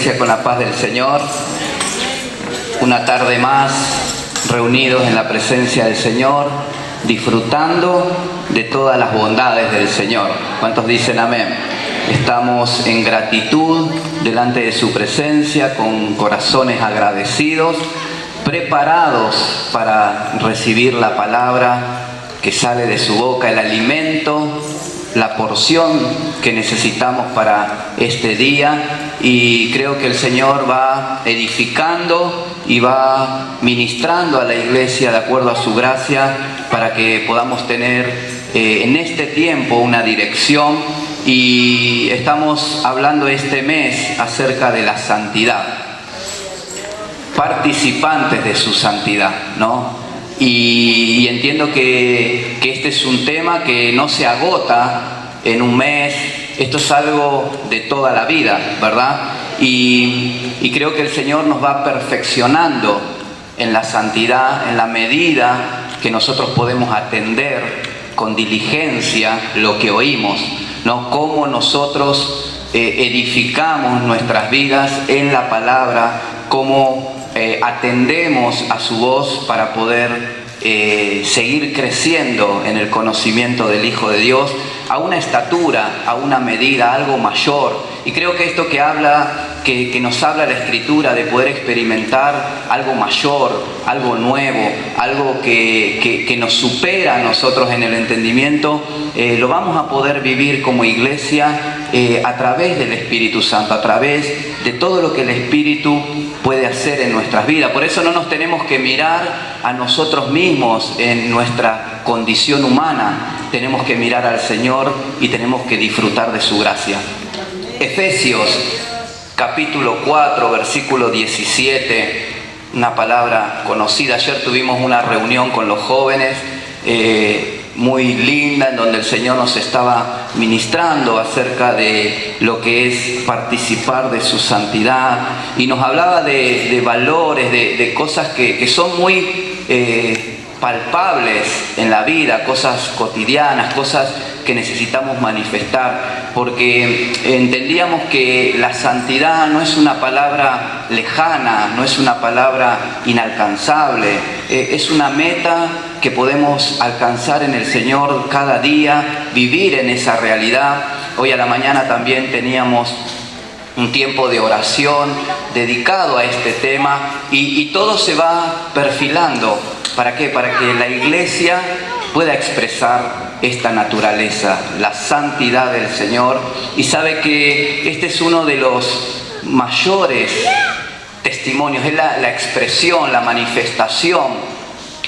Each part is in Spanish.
iglesia con la paz del Señor. Una tarde más reunidos en la presencia del Señor, disfrutando de todas las bondades del Señor. ¿Cuántos dicen amén? Estamos en gratitud delante de su presencia, con corazones agradecidos, preparados para recibir la palabra que sale de su boca, el alimento, la porción que necesitamos para este día. Y creo que el Señor va edificando y va ministrando a la iglesia de acuerdo a su gracia, para que podamos tener en este tiempo una dirección. Y estamos hablando este mes acerca de la santidad, participantes de su santidad, ¿no? Y entiendo que este es un tema que no se agota en un mes. Esto es algo de toda la vida, ¿verdad? Y creo que el Señor nos va perfeccionando en la santidad en la medida que nosotros podemos atender con diligencia lo que oímos, ¿no? Cómo nosotros edificamos nuestras vidas en la palabra, cómo atendemos a su voz para poder seguir creciendo en el conocimiento del Hijo de Dios a una estatura, a una medida, algo mayor. Y creo que esto que nos habla la Escritura de poder experimentar algo mayor, algo nuevo, algo que nos supera a nosotros en el entendimiento, lo vamos a poder vivir como iglesia a través del Espíritu Santo, a través de todo lo que el Espíritu puede hacer en nuestras vidas. Por eso no nos tenemos que mirar a nosotros mismos en nuestra condición humana. Tenemos que mirar al Señor y tenemos que disfrutar de su gracia. Efesios capítulo 4, versículo 17, una palabra conocida. Ayer tuvimos una reunión con los jóvenes muy linda, en donde el Señor nos estaba ministrando acerca de lo que es participar de su santidad, y nos hablaba de valores, de cosas que son muy palpables en la vida, cosas cotidianas, cosas que necesitamos manifestar, porque entendíamos que la santidad no es una palabra lejana, no es una palabra inalcanzable, es una meta que podemos alcanzar en el Señor cada día, vivir en esa realidad. Hoy a la mañana también teníamos un tiempo de oración dedicado a este tema, y todo se va perfilando. ¿Para qué? Para que la iglesia pueda expresar esta naturaleza, la santidad del Señor. Y sabe que este es uno de los mayores testimonios, es la expresión, la manifestación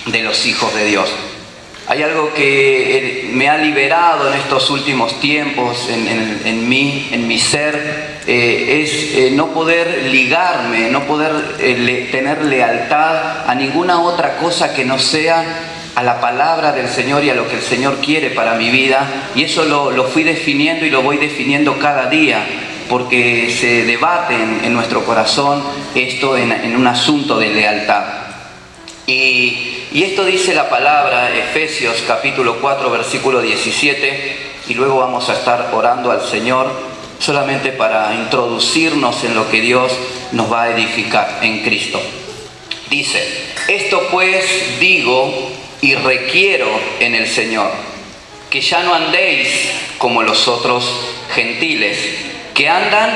de los hijos de Dios. Hay algo que me ha liberado en estos últimos tiempos en mi ser, es no poder ligarme, no poder tener lealtad a ninguna otra cosa que no sea a la palabra del Señor y a lo que el Señor quiere para mi vida. Y eso lo fui definiendo y lo voy definiendo cada día, porque se debate en nuestro corazón esto en un asunto de lealtad. Y esto dice la palabra, Efesios capítulo 4, versículo 17, y luego vamos a estar orando al Señor solamente para introducirnos en lo que Dios nos va a edificar en Cristo. Dice: esto pues digo y requiero en el Señor, que ya no andéis como los otros gentiles, que andan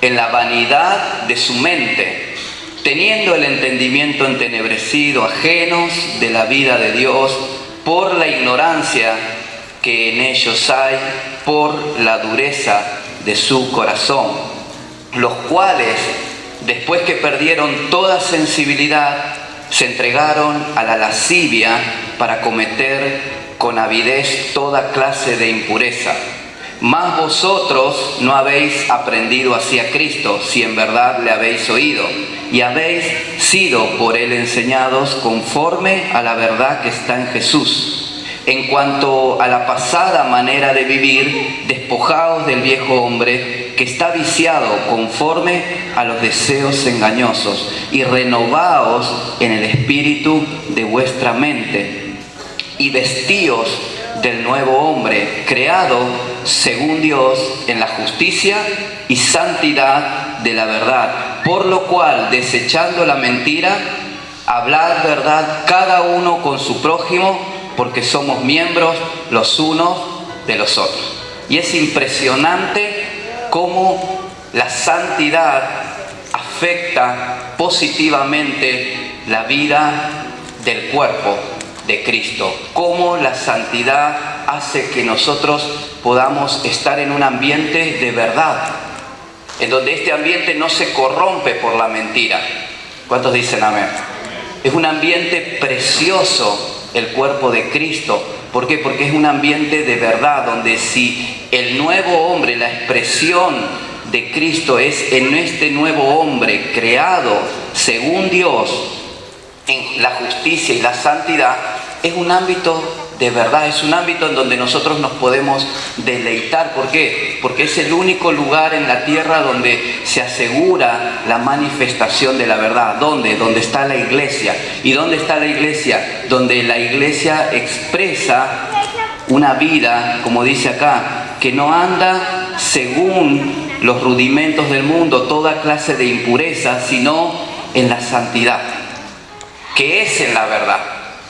en la vanidad de su mente, teniendo el entendimiento entenebrecido, ajenos de la vida de Dios, por la ignorancia que en ellos hay, por la dureza de su corazón, los cuales, después que perdieron toda sensibilidad, se entregaron a la lascivia para cometer con avidez toda clase de impureza. Mas vosotros no habéis aprendido así a Cristo, si en verdad le habéis oído, y habéis sido por él enseñados conforme a la verdad que está en Jesús. En cuanto a la pasada manera de vivir, despojaos del viejo hombre que está viciado conforme a los deseos engañosos, y renovaos en el espíritu de vuestra mente, y vestíos del nuevo hombre, creado según Dios en la justicia y santidad de la verdad. Por lo cual, desechando la mentira, hablad verdad cada uno con su prójimo, porque somos miembros los unos de los otros. Y es impresionante cómo la santidad afecta positivamente la vida del cuerpo de Cristo. Cómo la santidad hace que nosotros podamos estar en un ambiente de verdad, en donde este ambiente no se corrompe por la mentira. ¿Cuántos dicen amén? Es un ambiente precioso el cuerpo de Cristo. ¿Por qué? Porque es un ambiente de verdad, donde si el nuevo hombre, la expresión de Cristo es en este nuevo hombre creado según Dios, en la justicia y la santidad, es un ámbito de verdad, es un ámbito en donde nosotros nos podemos deleitar. ¿Por qué? Porque es el único lugar en la tierra donde se asegura la manifestación de la verdad. ¿Dónde? Donde está la iglesia. ¿Y dónde está la iglesia? Donde la iglesia expresa una vida, como dice acá, que no anda según los rudimentos del mundo, toda clase de impureza, sino en la santidad, que es en la verdad.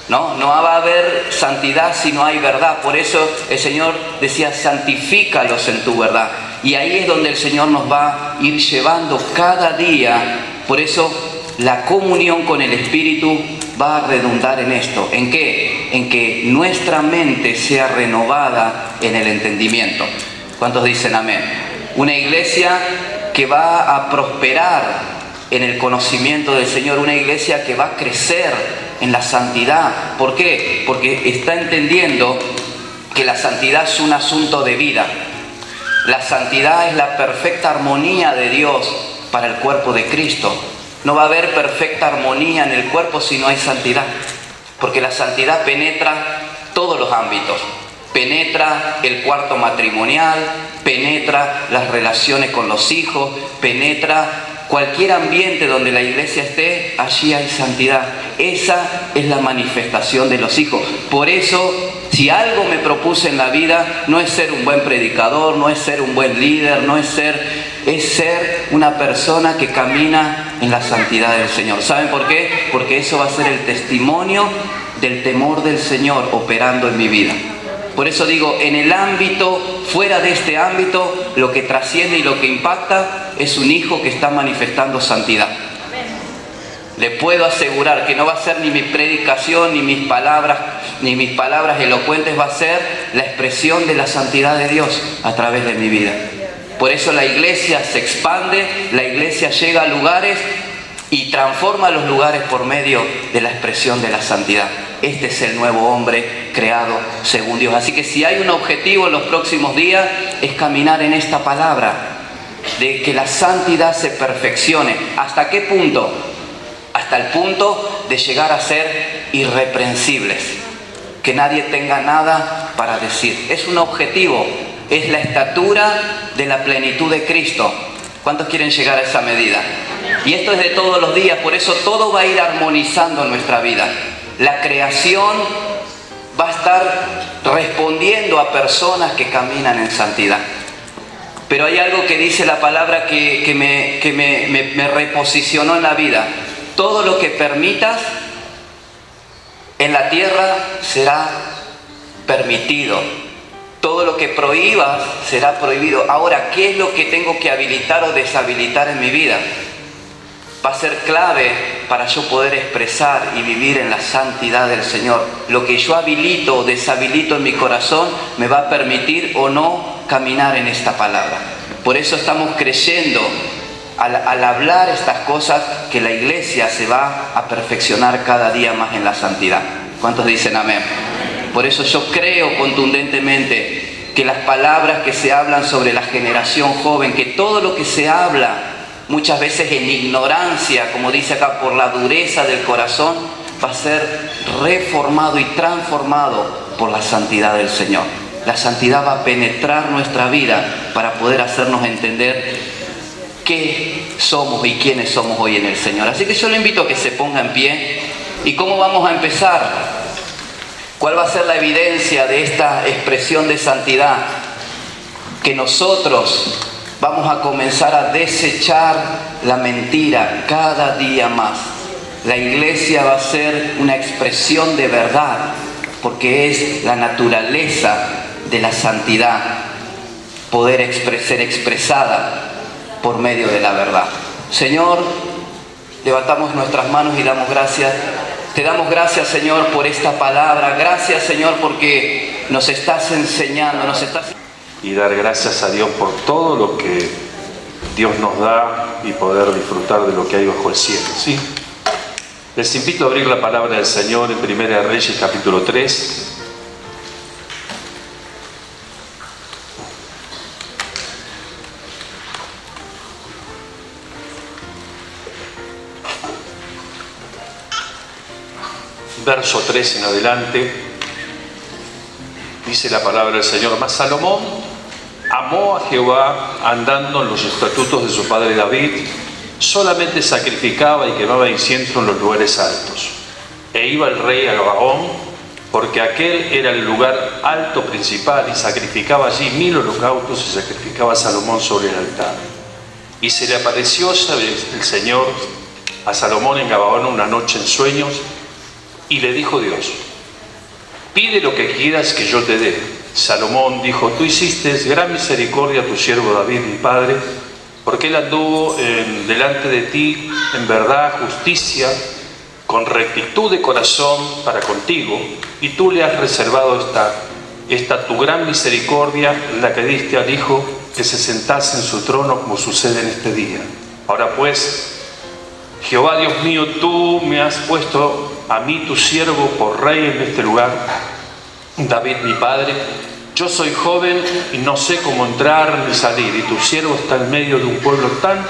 No va a haber santidad si no hay verdad. Por eso el Señor decía, santifícalos en tu verdad. Y ahí es donde el Señor nos va a ir llevando cada día. Por eso la comunión con el Espíritu va a redundar en esto. ¿En qué? En que nuestra mente sea renovada en el entendimiento. ¿Cuántos dicen amén? Una iglesia que va a prosperar en el conocimiento del Señor, una iglesia que va a crecer en la santidad. ¿Por qué? Porque está entendiendo que la santidad es un asunto de vida. La santidad es la perfecta armonía de Dios para el cuerpo de Cristo. No va a haber perfecta armonía en el cuerpo si no hay santidad, porque la santidad penetra todos los ámbitos. Penetra el cuarto matrimonial, penetra las relaciones con los hijos, penetra cualquier ambiente donde la iglesia esté, allí hay santidad. Esa es la manifestación de los hijos. Por eso, si algo me propuse en la vida, no es ser un buen predicador, no es ser un buen líder, es ser una persona que camina en la santidad del Señor. ¿Saben por qué? Porque eso va a ser el testimonio del temor del Señor operando en mi vida. Por eso digo, en el ámbito, fuera de este ámbito, lo que trasciende y lo que impacta es un hijo que está manifestando santidad. Le puedo asegurar que no va a ser ni mi predicación, ni mis palabras elocuentes, va a ser la expresión de la santidad de Dios a través de mi vida. Por eso la iglesia se expande, la iglesia llega a lugares y transforma los lugares por medio de la expresión de la santidad. Este es el nuevo hombre creado según Dios. Así que si hay un objetivo en los próximos días, es caminar en esta palabra, de que la santidad se perfeccione. ¿Hasta qué punto? Hasta el punto de llegar a ser irreprensibles, que nadie tenga nada para decir. Es un objetivo, es la estatura de la plenitud de Cristo. ¿Cuántos quieren llegar a esa medida? Y esto es de todos los días, por eso todo va a ir armonizando en nuestra vida. La creación va a estar respondiendo a personas que caminan en santidad. Pero hay algo que dice la palabra que me reposicionó en la vida. Todo lo que permitas en la tierra será permitido. Todo lo que prohíbas será prohibido. Ahora, ¿qué es lo que tengo que habilitar o deshabilitar en mi vida? Va a ser clave para yo poder expresar y vivir en la santidad del Señor. Lo que yo habilito o deshabilito en mi corazón me va a permitir o no caminar en esta palabra. Por eso estamos creyendo al hablar estas cosas que la iglesia se va a perfeccionar cada día más en la santidad. ¿Cuántos dicen amén? Por eso yo creo contundentemente que las palabras que se hablan sobre la generación joven, que todo lo que se habla muchas veces en ignorancia, como dice acá, por la dureza del corazón, va a ser reformado y transformado por la santidad del Señor. La santidad va a penetrar nuestra vida para poder hacernos entender qué somos y quiénes somos hoy en el Señor. Así que yo le invito a que se ponga en pie. ¿Y cómo vamos a empezar? ¿Cuál va a ser la evidencia de esta expresión de santidad? Que nosotros Vamos a comenzar a desechar la mentira cada día más. La iglesia va a ser una expresión de verdad, porque es la naturaleza de la santidad, poder ser expresada por medio de la verdad. Señor, levantamos nuestras manos y damos gracias. Te damos gracias, Señor, por esta palabra. Gracias, Señor, porque nos estás enseñando, Y dar gracias a Dios por todo lo que Dios nos da y poder disfrutar de lo que hay bajo el cielo, ¿sí? Les invito a abrir la palabra del Señor en Primera de Reyes, capítulo 3. Verso 3 en adelante, dice la palabra del Señor: Mas Salomón amó a Jehová andando en los estatutos de su padre David, solamente sacrificaba y quemaba incienso en los lugares altos. E iba el rey a Gabaón, porque aquel era el lugar alto principal, y sacrificaba allí 1000 holocaustos, y sacrificaba a Salomón sobre el altar. Y se le apareció el Señor a Salomón en Gabaón una noche en sueños, y le dijo Dios: pide lo que quieras que yo te dé. Salomón dijo: tú hiciste gran misericordia a tu siervo David, mi padre, porque él anduvo delante de ti en verdad, justicia, con rectitud de corazón para contigo, y tú le has reservado esta tu gran misericordia, la que diste al Hijo, que se sentase en su trono, como sucede en este día. Ahora pues, Jehová Dios mío, tú me has puesto a mí, tu siervo, por rey en este lugar, David mi padre. Yo soy joven y no sé cómo entrar ni salir, y tu siervo está en medio de un pueblo tan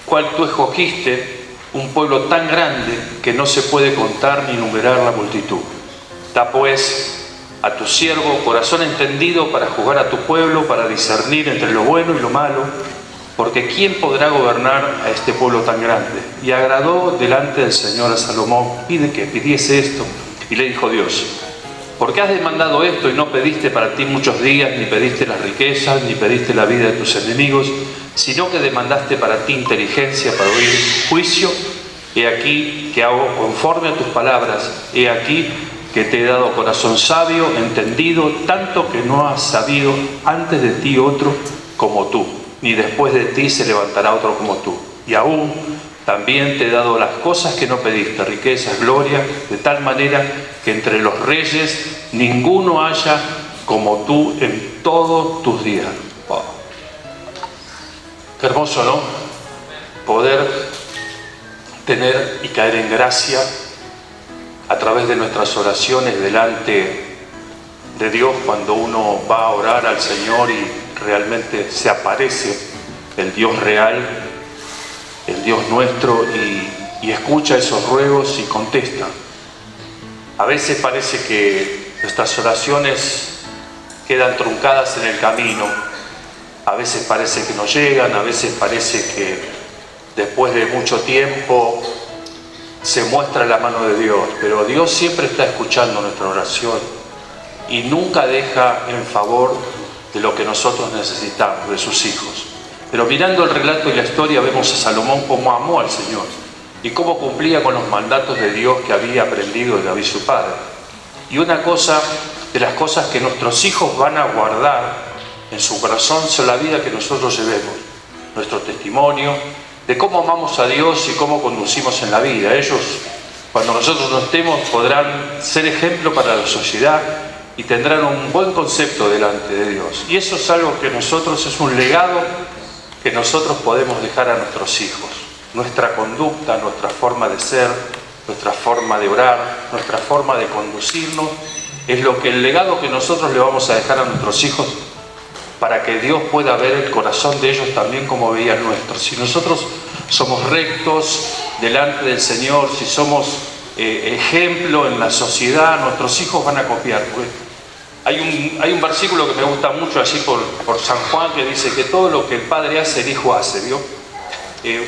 cual tú escogiste, un pueblo tan grande que no se puede contar ni numerar la multitud. Da pues a tu siervo corazón entendido para juzgar a tu pueblo, para discernir entre lo bueno y lo malo, porque ¿quién podrá gobernar a este pueblo tan grande? Y agradó delante del Señor a Salomón, pide que pidiese esto. Y le dijo Dios: ¿por qué has demandado esto y no pediste para ti muchos días, ni pediste las riquezas, ni pediste la vida de tus enemigos, sino que demandaste para ti inteligencia para oír juicio? He aquí que hago conforme a tus palabras, he aquí que te he dado corazón sabio, entendido, tanto que no has sabido antes de ti otro como tú, ni después de ti se levantará otro como tú. Y aún también te he dado las cosas que no pediste, riquezas, gloria, de tal manera que entre los reyes ninguno haya como tú en todos tus días. Wow. Qué hermoso, ¿no? Poder tener y caer en gracia a través de nuestras oraciones delante de Dios, cuando uno va a orar al Señor y realmente se aparece el Dios real, el Dios nuestro, y escucha esos ruegos y contesta. A veces parece que nuestras oraciones quedan truncadas en el camino, a veces parece que no llegan, a veces parece que después de mucho tiempo se muestra la mano de Dios, pero Dios siempre está escuchando nuestra oración y nunca deja en favor de lo que nosotros necesitamos, de sus hijos. Pero mirando el relato y la historia, vemos a Salomón cómo amó al Señor y cómo cumplía con los mandatos de Dios que había aprendido de David su padre. Y una cosa de las cosas que nuestros hijos van a guardar en su corazón son la vida que nosotros llevemos, nuestro testimonio, de cómo amamos a Dios y cómo conducimos en la vida. Ellos, cuando nosotros no estemos, podrán ser ejemplo para la sociedad y tendrán un buen concepto delante de Dios. Y eso es algo que nosotros, es un legado que nosotros podemos dejar a nuestros hijos. Nuestra conducta, nuestra forma de ser, nuestra forma de orar, nuestra forma de conducirnos, es el legado que nosotros le vamos a dejar a nuestros hijos, para que Dios pueda ver el corazón de ellos también como veía el nuestro. Si nosotros somos rectos delante del Señor, si somos ejemplo en la sociedad, nuestros hijos van a copiar. Hay un versículo que me gusta mucho allí por San Juan, que dice que todo lo que el Padre hace, el Hijo hace, ¿vio?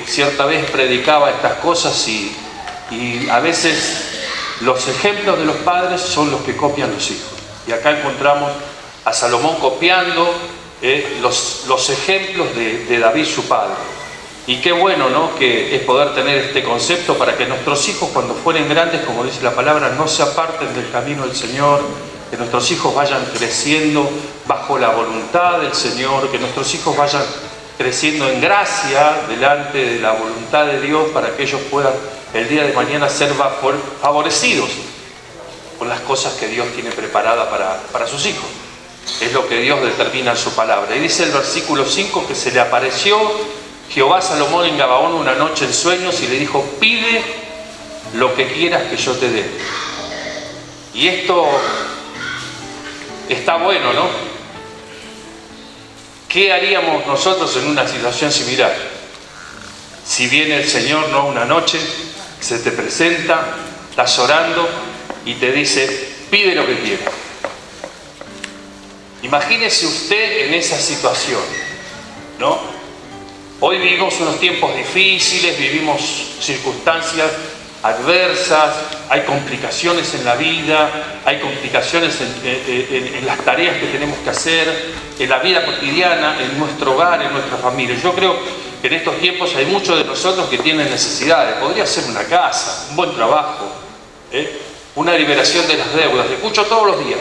Cierta vez predicaba estas cosas y a veces los ejemplos de los padres son los que copian los hijos. Y acá encontramos a Salomón copiando los ejemplos de David, su padre. Y qué bueno, ¿no?, que es poder tener este concepto para que nuestros hijos, cuando fueren grandes, como dice la palabra, no se aparten del camino del Señor, que nuestros hijos vayan creciendo bajo la voluntad del Señor, que nuestros hijos vayan creciendo en gracia delante de la voluntad de Dios, para que ellos puedan el día de mañana ser favorecidos con las cosas que Dios tiene preparadas para sus hijos. Es lo que Dios determina en su palabra. Y dice el versículo 5 que se le apareció Jehová a Salomón en Gabaón una noche en sueños y le dijo: pide lo que quieras que yo te dé. Y esto está bueno, ¿no? ¿Qué haríamos nosotros en una situación similar? Si viene el Señor, ¿no?, una noche, se te presenta, estás orando y te dice: pide lo que quieras. Imagínese usted en esa situación, ¿no? Hoy vivimos unos tiempos difíciles, vivimos circunstancias adversas, hay complicaciones en la vida, hay complicaciones en las tareas que tenemos que hacer, en la vida cotidiana, en nuestro hogar, en nuestra familia. Yo creo que en estos tiempos hay muchos de nosotros que tienen necesidades. Podría ser una casa, un buen trabajo, una liberación de las deudas. Escucho todos los días: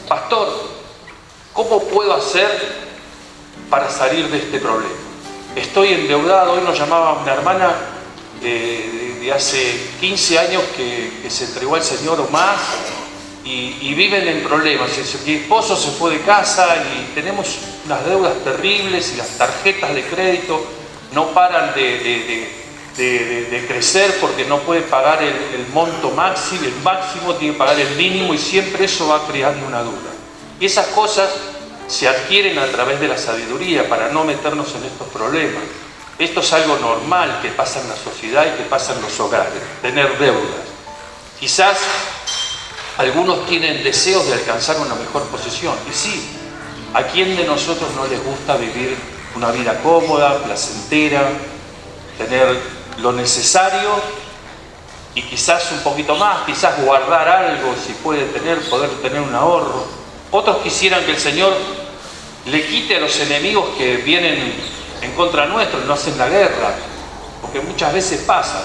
pastor, ¿cómo puedo hacer para salir de este problema? Estoy endeudado. Hoy nos llamaba una hermana de hace 15 años que se entregó al Señor o más y viven en problemas. Mi esposo se fue de casa y tenemos unas deudas terribles y las tarjetas de crédito no paran de crecer porque no puede pagar el monto máximo, el máximo tiene que pagar el mínimo, y siempre eso va creando una duda. Y esas cosas se adquieren a través de la sabiduría para no meternos en estos problemas. Esto es algo normal que pasa en la sociedad y que pasa en los hogares, tener deudas. Quizás algunos tienen deseos de alcanzar una mejor posición. Y sí, ¿a quién de nosotros no les gusta vivir una vida cómoda, placentera, tener lo necesario y quizás un poquito más, quizás guardar algo si puede poder tener un ahorro? Otros quisieran que el Señor le quite a los enemigos que vienen en contra nuestro y no hacen la guerra, porque muchas veces pasa.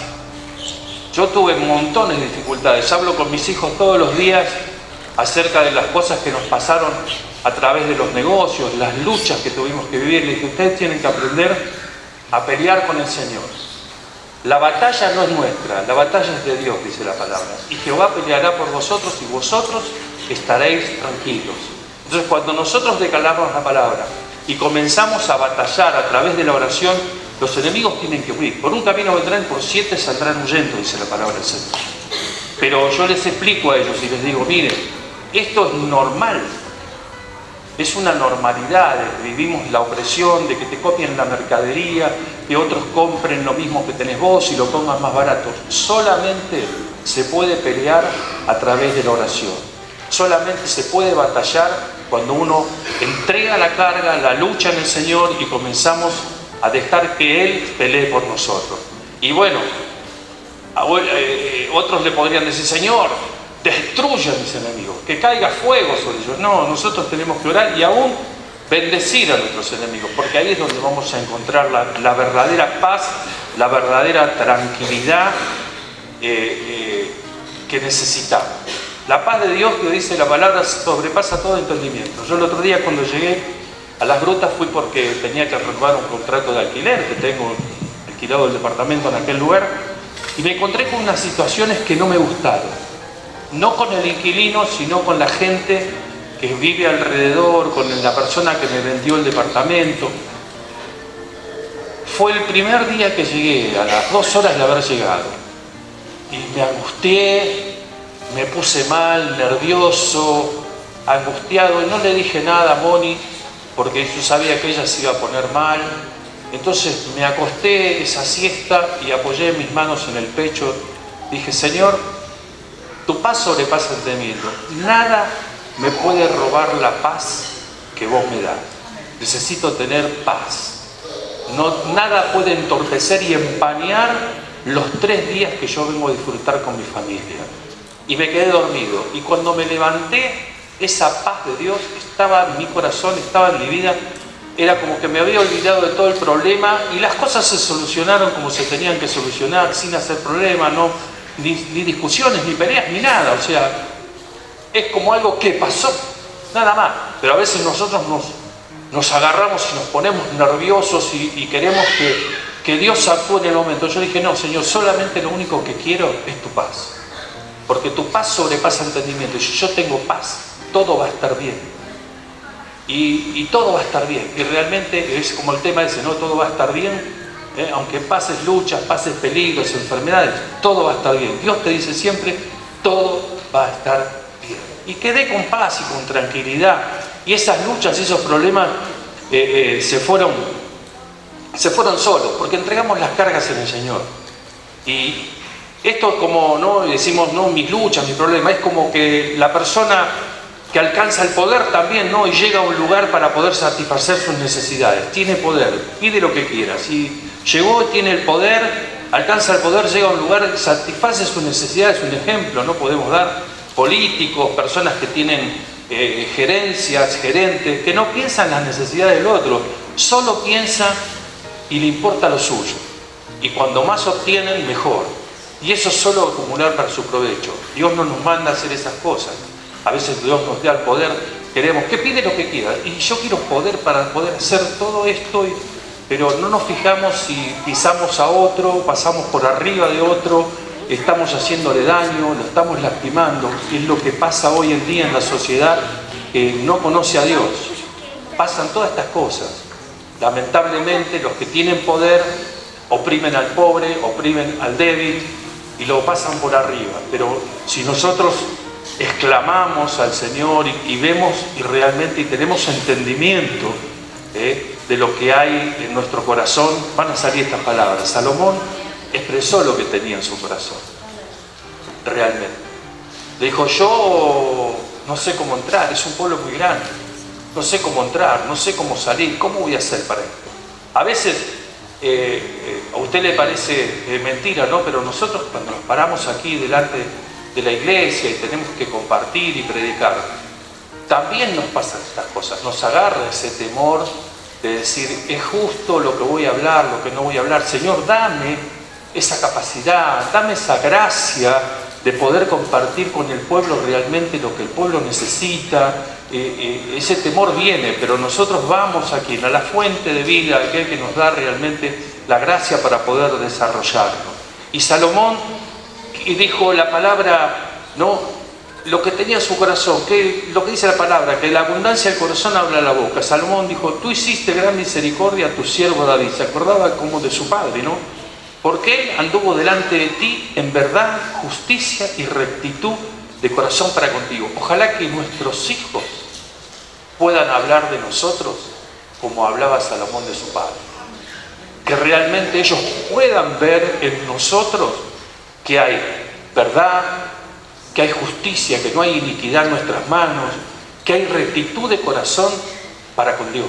Yo tuve montones de dificultades. Hablo con mis hijos todos los días acerca de las cosas que nos pasaron a través de los negocios, las luchas que tuvimos que vivir. Les dije: ustedes tienen que aprender a pelear con el Señor. La batalla no es nuestra, la batalla es de Dios, dice la palabra. Y Jehová peleará por vosotros y vosotros estaréis tranquilos. Entonces, cuando nosotros declaramos la palabra y comenzamos a batallar a través de la oración, los enemigos tienen que huir. Por un camino vendrán, por 7 saldrán huyendo, dice la palabra del Señor. Pero yo les explico a ellos y les digo: miren, esto es normal. Es una normalidad. Vivimos la opresión de que te copien la mercadería, que otros compren lo mismo que tenés vos y lo pongan más barato. Solamente se puede pelear a través de la oración. Solamente se puede batallar cuando uno entrega la carga, la lucha en el Señor y comenzamos a dejar que Él pelee por nosotros. Y bueno, otros le podrían decir: Señor, destruye a mis enemigos, que caiga fuego sobre ellos. No, nosotros tenemos que orar y aún bendecir a nuestros enemigos, porque ahí es donde vamos a encontrar la verdadera paz, la verdadera tranquilidad que necesitamos. La paz de Dios, que dice la palabra, sobrepasa todo entendimiento. Yo el otro día, cuando llegué a Las Grutas, fui porque tenía que renovar un contrato de alquiler, que tengo alquilado el departamento en aquel lugar, y me encontré con unas situaciones que no me gustaron. No con el inquilino, sino con la gente que vive alrededor, con la persona que me vendió el departamento. Fue el primer día que llegué, a las 2 horas de haber llegado, y me angustié, me puse mal, nervioso, angustiado, y no le dije nada a Moni, porque yo sabía que ella se iba a poner mal. Entonces me acosté esa siesta y apoyé mis manos en el pecho. Dije: Señor, tu paz sobrepasa entendimiento. Nada me puede robar la paz que vos me das. Necesito tener paz. Nada puede entorpecer y empañar los 3 días que yo vengo a disfrutar con mi familia. Y me quedé dormido. Y cuando me levanté, esa paz de Dios estaba en mi corazón, estaba en mi vida. Era como que me había olvidado de todo el problema y las cosas se solucionaron como se tenían que solucionar, sin hacer problemas, no, ni discusiones, ni peleas, ni nada. O sea, es como algo que pasó, nada más. Pero a veces nosotros nos agarramos y nos ponemos nerviosos y queremos que Dios actúe en el momento. Yo dije, no, Señor, solamente lo único que quiero es tu paz. Porque tu paz sobrepasa entendimiento. Y si yo tengo paz, todo va a estar bien. Y todo va a estar bien. Y realmente es como el tema ese, ¿no? Todo va a estar bien. Aunque pases luchas, pases peligros, enfermedades, todo va a estar bien. Dios te dice siempre, todo va a estar bien. Y quedé con paz y con tranquilidad. Y esas luchas y esos problemas se fueron solos, porque entregamos las cargas en el Señor. Y esto es como, ¿no? Decimos, no, mis luchas, mis problemas, es como que la persona que alcanza el poder también, ¿no? Y llega a un lugar para poder satisfacer sus necesidades. Tiene poder, pide lo que quiera. Si llegó, tiene el poder, alcanza el poder, llega a un lugar, satisface sus necesidades. Un ejemplo, ¿no? Podemos dar políticos, personas que tienen gerencias, gerentes, que no piensan las necesidades del otro, solo piensa y le importa lo suyo. Y cuando más obtienen, mejor. Y eso es solo acumular para su provecho. Dios no nos manda a hacer esas cosas. A veces Dios nos da el poder, queremos que pide lo que quiera. Y yo quiero poder para poder hacer todo esto, pero no nos fijamos si pisamos a otro, pasamos por arriba de otro, estamos haciéndole daño, lo estamos lastimando. Es lo que pasa hoy en día en la sociedad que no conoce a Dios. Pasan todas estas cosas. Lamentablemente los que tienen poder oprimen al pobre, oprimen al débil y lo pasan por arriba. Pero si nosotros exclamamos al Señor y vemos y realmente tenemos entendimiento de lo que hay en nuestro corazón, van a salir estas palabras. Salomón expresó lo que tenía en su corazón, realmente. Le dijo, yo no sé cómo entrar, es un pueblo muy grande, no sé cómo entrar, no sé cómo salir, ¿cómo voy a hacer para esto? A veces a usted le parece mentira, ¿no? Pero nosotros cuando nos paramos aquí delante de la iglesia y tenemos que compartir y predicar, también nos pasan estas cosas, nos agarra ese temor de decir, es justo lo que voy a hablar, lo que no voy a hablar. Señor, dame esa capacidad, dame esa gracia de poder compartir con el pueblo realmente lo que el pueblo necesita. Ese temor viene, pero nosotros vamos aquí a la fuente de vida, aquel que nos da realmente la gracia para poder desarrollarlo. Y Salomón dijo la palabra, ¿no? Lo que tenía en su corazón, lo que dice la palabra, que la abundancia del corazón habla la boca. Salomón dijo, tú hiciste gran misericordia a tu siervo David. Se acordaba como de su padre, ¿no? Porque él anduvo delante de ti en verdad, justicia y rectitud de corazón para contigo. Ojalá que nuestros hijos puedan hablar de nosotros como hablaba Salomón de su padre. Que realmente ellos puedan ver en nosotros que hay verdad, que hay justicia, que no hay iniquidad en nuestras manos, que hay rectitud de corazón para con Dios.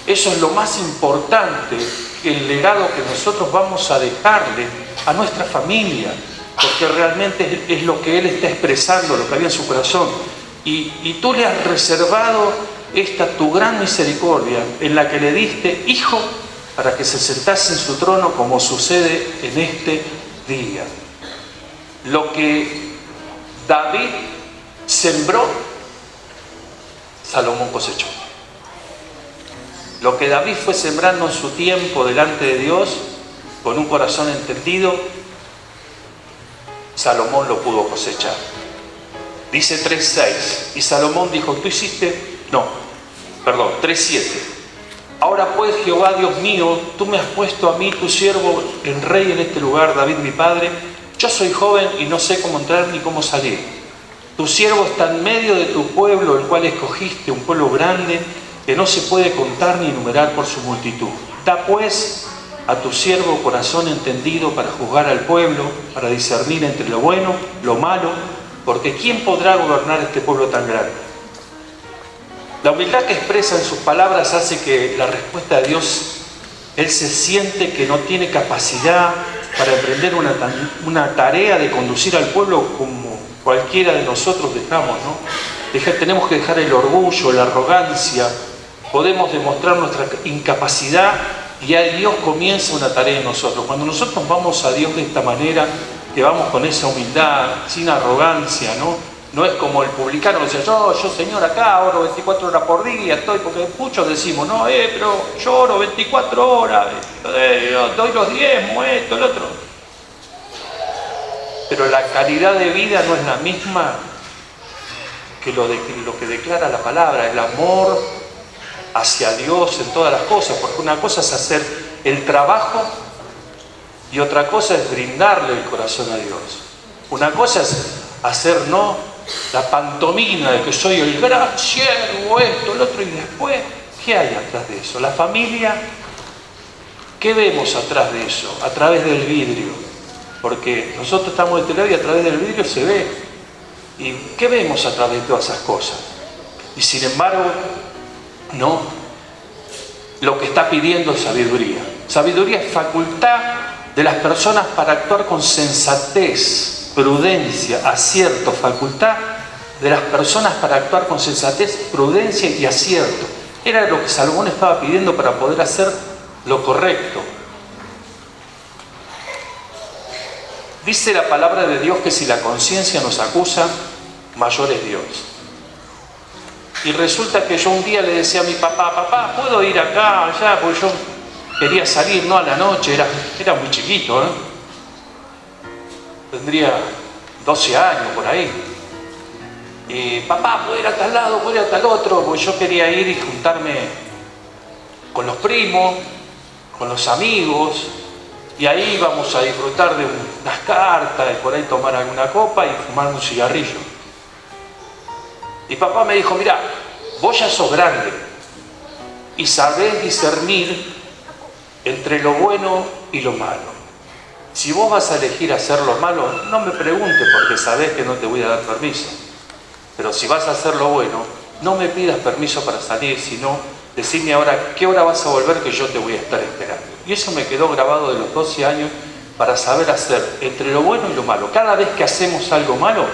Eso es lo más importante, el legado que nosotros vamos a dejarle a nuestra familia, porque realmente es lo que Él está expresando, lo que había en su corazón. Y tú le has reservado esta tu gran misericordia, en la que le diste hijo para que se sentase en su trono, como sucede en este día. Lo que David sembró, Salomón cosechó. Lo que David fue sembrando en su tiempo delante de Dios, con un corazón entendido, Salomón lo pudo cosechar. Dice 3:6, y Salomón dijo, 3:7. Ahora pues, Jehová Dios mío, tú me has puesto a mí, tu siervo, en rey en este lugar, David mi padre. Yo soy joven y no sé cómo entrar ni cómo salir. Tu siervo está en medio de tu pueblo, el cual escogiste, un pueblo grande, que no se puede contar ni enumerar por su multitud. Da pues a tu siervo corazón entendido para juzgar al pueblo, para discernir entre lo bueno, lo malo, porque ¿quién podrá gobernar este pueblo tan grande? La humildad que expresa en sus palabras hace que la respuesta de Dios, él se siente que no tiene capacidad para emprender una tarea de conducir al pueblo Cualquiera de nosotros dejamos, ¿no? Tenemos que dejar el orgullo, la arrogancia. Podemos demostrar nuestra incapacidad y a Dios comienza una tarea en nosotros. Cuando nosotros vamos a Dios de esta manera, que vamos con esa humildad, sin arrogancia, ¿no? No es como el publicano que dice, yo Señor acá oro 24 horas por día, estoy, porque muchos decimos, no, pero yo oro 24 horas, doy los diezmos, esto, el otro. Pero la calidad de vida no es la misma que lo que declara la palabra, el amor hacia Dios en todas las cosas, porque una cosa es hacer el trabajo y otra cosa es brindarle el corazón a Dios. Una cosa es hacer, no, la pantomima de que soy el gran siervo, esto, el otro, y después, ¿qué hay atrás de eso? La familia, ¿qué vemos atrás de eso? A través del vidrio, porque nosotros estamos de este lado y a través del vidrio se ve. ¿Y qué vemos a través de todas esas cosas? Y sin embargo, no, lo que está pidiendo es sabiduría. Sabiduría es facultad de las personas para actuar con sensatez, prudencia, acierto. Facultad de las personas para actuar con sensatez, prudencia y acierto. Era lo que Salomón estaba pidiendo para poder hacer lo correcto. Dice la palabra de Dios que si la conciencia nos acusa, mayor es Dios. Y resulta que yo un día le decía a mi papá, ¿puedo ir acá, allá? Porque yo quería salir, no a la noche, era muy chiquito, ¿eh? Tendría 12 años por ahí. Y papá, ¿puedo ir a tal lado, puedo ir a tal otro? Porque yo quería ir y juntarme con los primos, con los amigos, y ahí íbamos a disfrutar de unas cartas, y por ahí tomar alguna copa y fumar un cigarrillo. Y papá me dijo, mirá, vos ya sos grande y sabés discernir entre lo bueno y lo malo. Si vos vas a elegir hacer lo malo, no me preguntes porque sabés que no te voy a dar permiso. Pero si vas a hacer lo bueno, no me pidas permiso para salir, sino decime ahora qué hora vas a volver que yo te voy a estar esperando. Y eso me quedó grabado de los 12 años para saber hacer entre lo bueno y lo malo. Cada vez que hacemos algo malo,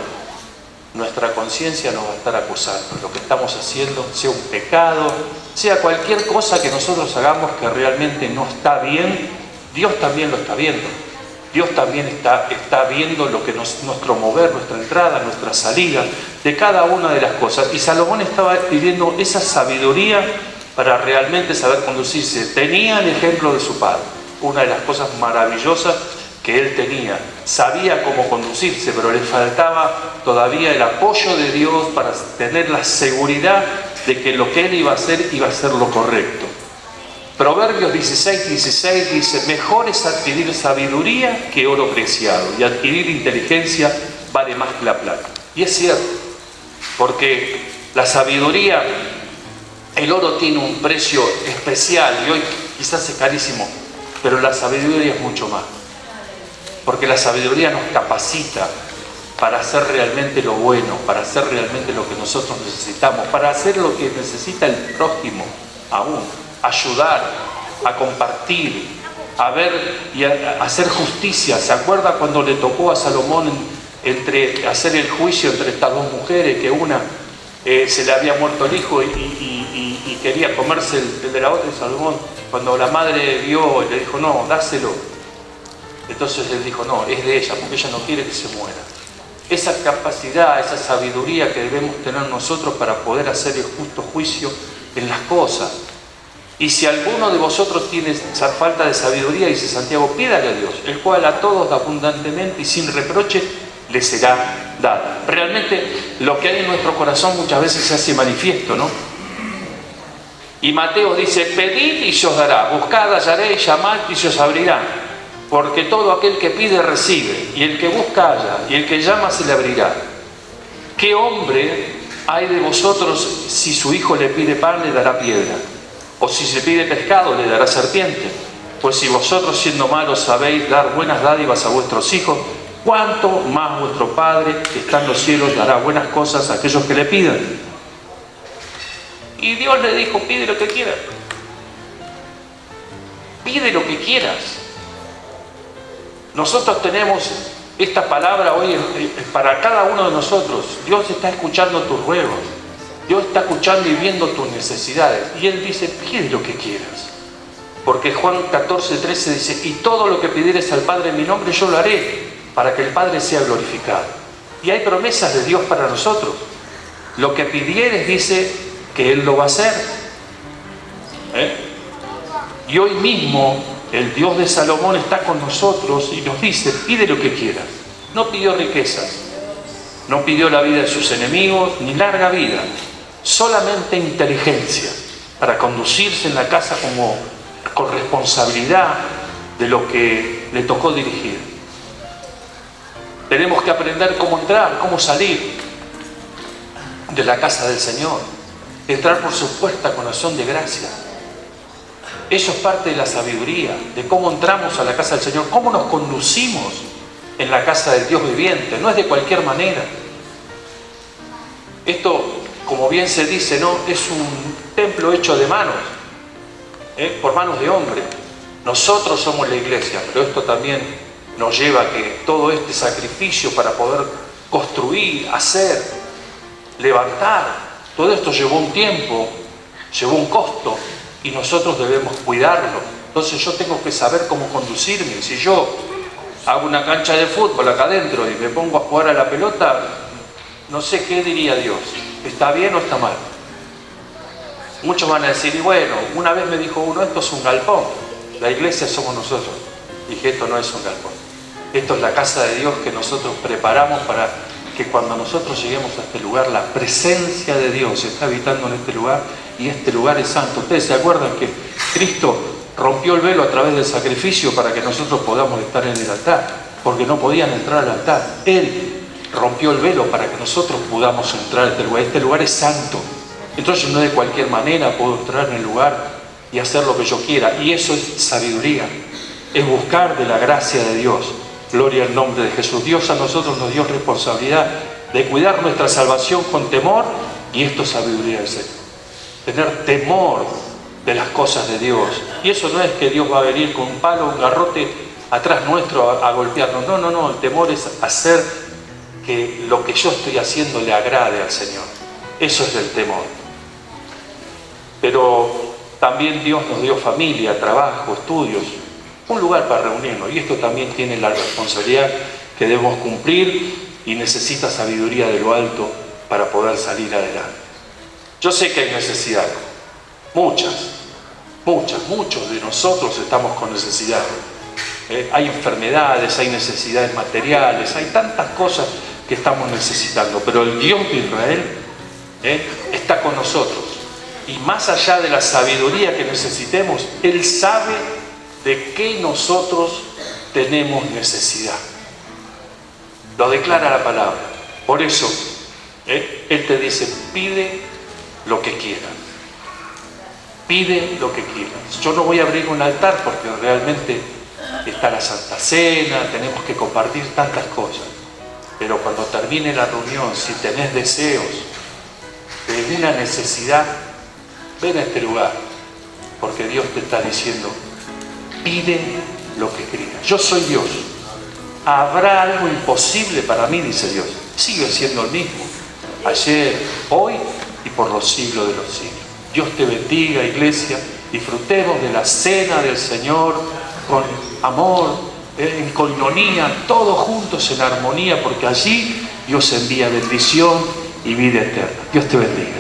nuestra conciencia nos va a estar acusando. Lo que estamos haciendo, sea un pecado, sea cualquier cosa que nosotros hagamos que realmente no está bien, Dios también lo está viendo. Dios también está viendo lo que nuestro mover, nuestra entrada, nuestra salida, de cada una de las cosas. Y Salomón estaba pidiendo esa sabiduría para realmente saber conducirse. Tenía el ejemplo de su padre, una de las cosas maravillosas que él tenía. Sabía cómo conducirse, pero le faltaba todavía el apoyo de Dios para tener la seguridad de que lo que él iba a hacer lo correcto. Proverbios 16:16 dice, mejor es adquirir sabiduría que oro preciado, y adquirir inteligencia vale más que la plata. Y es cierto, porque la sabiduría, el oro tiene un precio especial, y hoy quizás es carísimo, pero la sabiduría es mucho más. Porque la sabiduría nos capacita para hacer realmente lo bueno, para hacer realmente lo que nosotros necesitamos, para hacer lo que necesita el prójimo aún. Ayudar, a compartir, a ver y a hacer justicia. ¿Se acuerda cuando le tocó a Salomón hacer el juicio entre estas dos mujeres, que una se le había muerto el hijo y quería comerse el de la otra? Y Salomón, cuando la madre vio, le dijo, no, dáselo. Entonces él dijo, no, es de ella, porque ella no quiere que se muera. Esa capacidad, esa sabiduría que debemos tener nosotros para poder hacer el justo juicio en las cosas. Y si alguno de vosotros tiene esa falta de sabiduría, dice Santiago, pídale a Dios, el cual a todos da abundantemente y sin reproche le será dado. Realmente lo que hay en nuestro corazón muchas veces se hace manifiesto, ¿no? Y Mateo dice, pedid y se os dará, buscad, hallaréis, llamad y se os abrirá. Porque todo aquel que pide recibe, y el que busca halla, y el que llama se le abrirá. ¿Qué hombre hay de vosotros si su hijo le pide pan le dará piedra? O si se pide pescado, le dará serpiente. Pues si vosotros siendo malos sabéis dar buenas dádivas a vuestros hijos, ¿cuánto más vuestro Padre que está en los cielos dará buenas cosas a aquellos que le pidan? Y Dios le dijo, pide lo que quieras. Pide lo que quieras. Nosotros tenemos esta palabra hoy es para cada uno de nosotros. Dios está escuchando tus ruegos. Dios está escuchando y viendo tus necesidades. Y Él dice, pide lo que quieras. Porque Juan 14:13 dice, y todo lo que pidieres al Padre en mi nombre, yo lo haré, para que el Padre sea glorificado. Y hay promesas de Dios para nosotros. Lo que pidieres, dice que Él lo va a hacer. Y hoy mismo el Dios de Salomón está con nosotros y nos dice, pide lo que quieras. No pidió riquezas, no pidió la vida de sus enemigos, ni larga vida, solamente inteligencia para conducirse en la casa con responsabilidad de lo que le tocó dirigir. Tenemos que aprender cómo entrar, cómo salir de la casa del Señor, entrar por su puerta con acción de gracia. Eso es parte de la sabiduría, de cómo entramos a la casa del Señor, cómo nos conducimos en la casa del Dios viviente. No es de cualquier manera. Esto, como bien se dice, no es un templo hecho de manos, por manos de hombre. Nosotros somos la iglesia, pero esto también nos lleva a que todo este sacrificio para poder construir, hacer, levantar, todo esto llevó un tiempo, llevó un costo. Y nosotros debemos cuidarlo. Entonces yo tengo que saber cómo conducirme. Si yo hago una cancha de fútbol acá adentro y me pongo a jugar a la pelota, no sé qué diría Dios. ¿Está bien o está mal? Muchos van a decir, y bueno, una vez me dijo uno, esto es un galpón. La iglesia somos nosotros. Dije, esto no es un galpón. Esto es la casa de Dios que nosotros preparamos para que cuando nosotros lleguemos a este lugar, la presencia de Dios está habitando en este lugar y este lugar es santo. Ustedes se acuerdan que Cristo rompió el velo a través del sacrificio para que nosotros podamos estar en el altar, porque no podían entrar al altar. Él rompió el velo para que nosotros podamos entrar a este lugar. Este lugar es santo. Entonces no de cualquier manera puedo entrar en el lugar y hacer lo que yo quiera. Y eso es sabiduría, es buscar de la gracia de Dios. Gloria al nombre de Jesús. Dios a nosotros nos dio responsabilidad de cuidar nuestra salvación con temor, y esto es sabiduría del Señor. Tener temor de las cosas de Dios. Y eso no es que Dios va a venir con un palo, un garrote atrás nuestro a golpearnos. No, no, no. El temor es hacer que lo que yo estoy haciendo le agrade al Señor. Eso es el temor. Pero también Dios nos dio familia, trabajo, estudios, un lugar para reunirnos, y esto también tiene la responsabilidad que debemos cumplir y necesita sabiduría de lo alto para poder salir adelante. Yo sé que hay necesidad, muchos de nosotros estamos con necesidad. Hay enfermedades, hay necesidades materiales, hay tantas cosas que estamos necesitando, pero el Dios de Israel está con nosotros, y más allá de la sabiduría que necesitemos, Él sabe de qué nosotros tenemos necesidad. Lo declara la palabra. Por eso, Él te dice, pide lo que quieras. Pide lo que quieras. Yo no voy a abrir un altar porque realmente está la Santa Cena, tenemos que compartir tantas cosas. Pero cuando termine la reunión, si tenés deseos de una necesidad, ven a este lugar, porque Dios te está diciendo, pide lo que quieras. Yo soy Dios. ¿Habrá algo imposible para mí? Dice Dios. Sigue siendo el mismo. Ayer, hoy y por los siglos de los siglos. Dios te bendiga, iglesia. Disfrutemos de la cena del Señor con amor, en coinonía, todos juntos en armonía, porque allí Dios envía bendición y vida eterna. Dios te bendiga.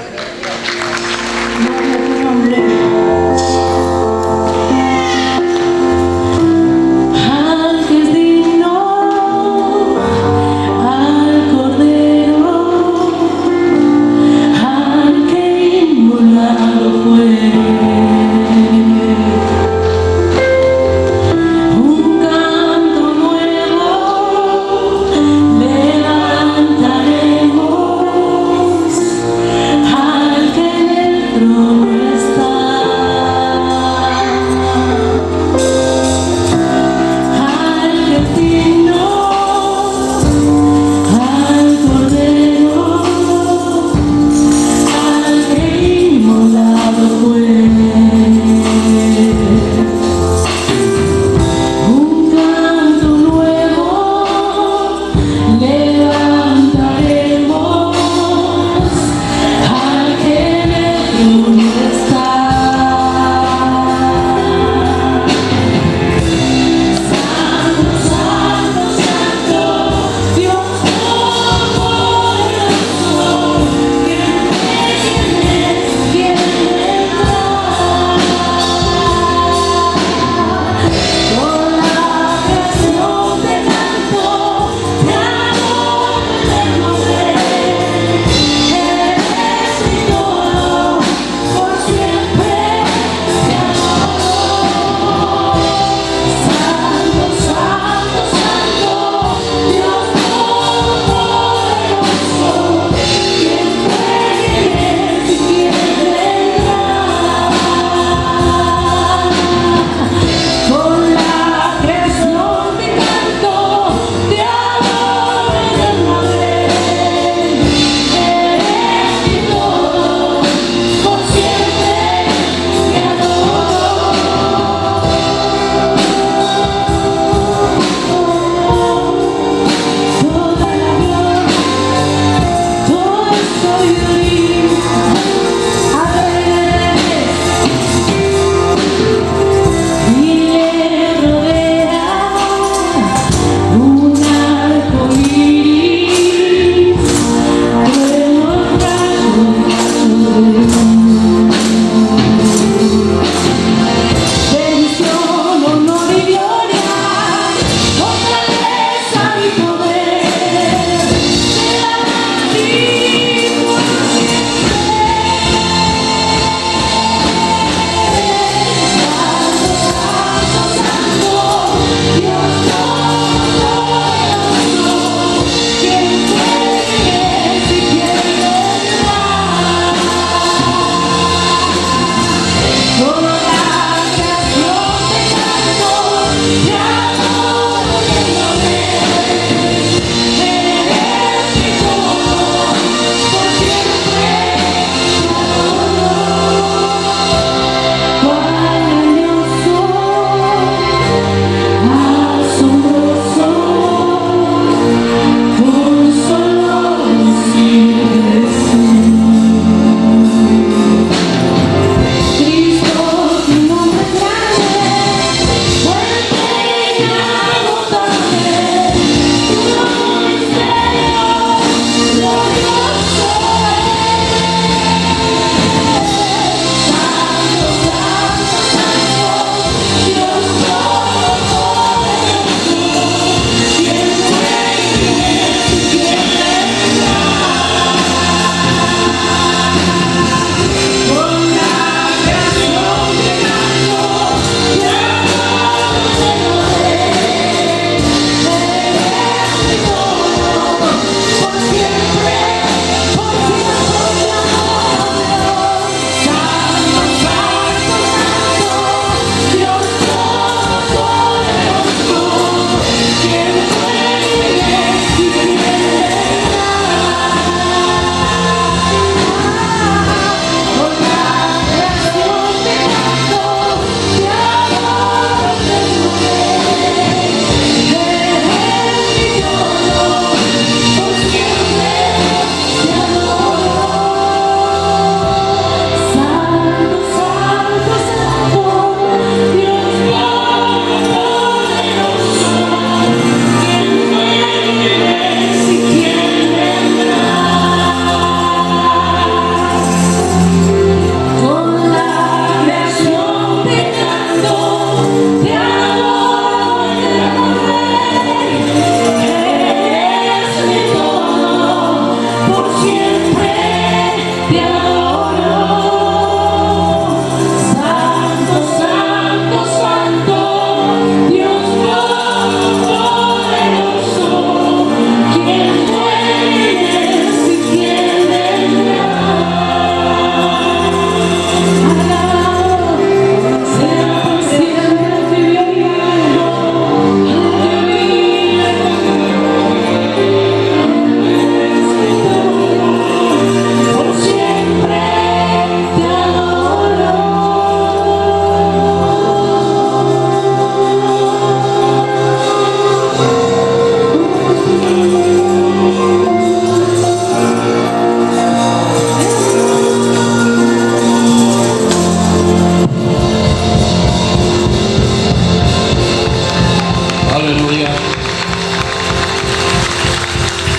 Levantaremos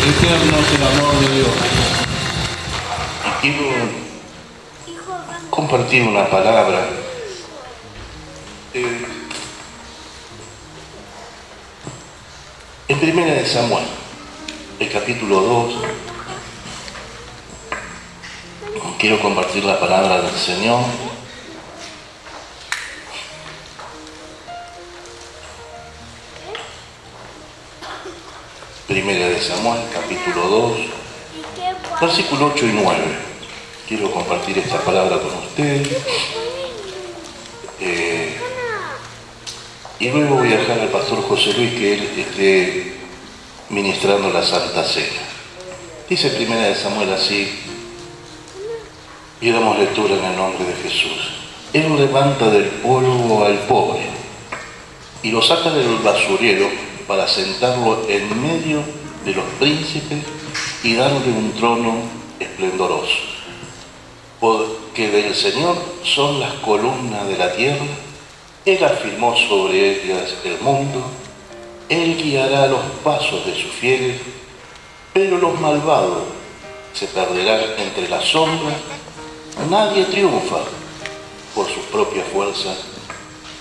Eterno es el amor de Dios. Y quiero compartir una palabra. En Primera de Samuel, el capítulo 2, quiero compartir la palabra del Señor. Primera de Samuel, capítulo 2, versículo 8 y 9. Quiero compartir esta palabra con ustedes. Y luego voy a dejar al pastor José Luis que él esté ministrando la Santa Cena. Dice Primera de Samuel así, y damos lectura en el nombre de Jesús. Él levanta del polvo al pobre y lo saca del basurero para sentarlo en medio de los príncipes y darle un trono esplendoroso. Porque del Señor son las columnas de la tierra, Él afirmó sobre ellas el mundo, Él guiará los pasos de sus fieles, pero los malvados se perderán entre las sombras. Nadie triunfa por sus propias fuerzas,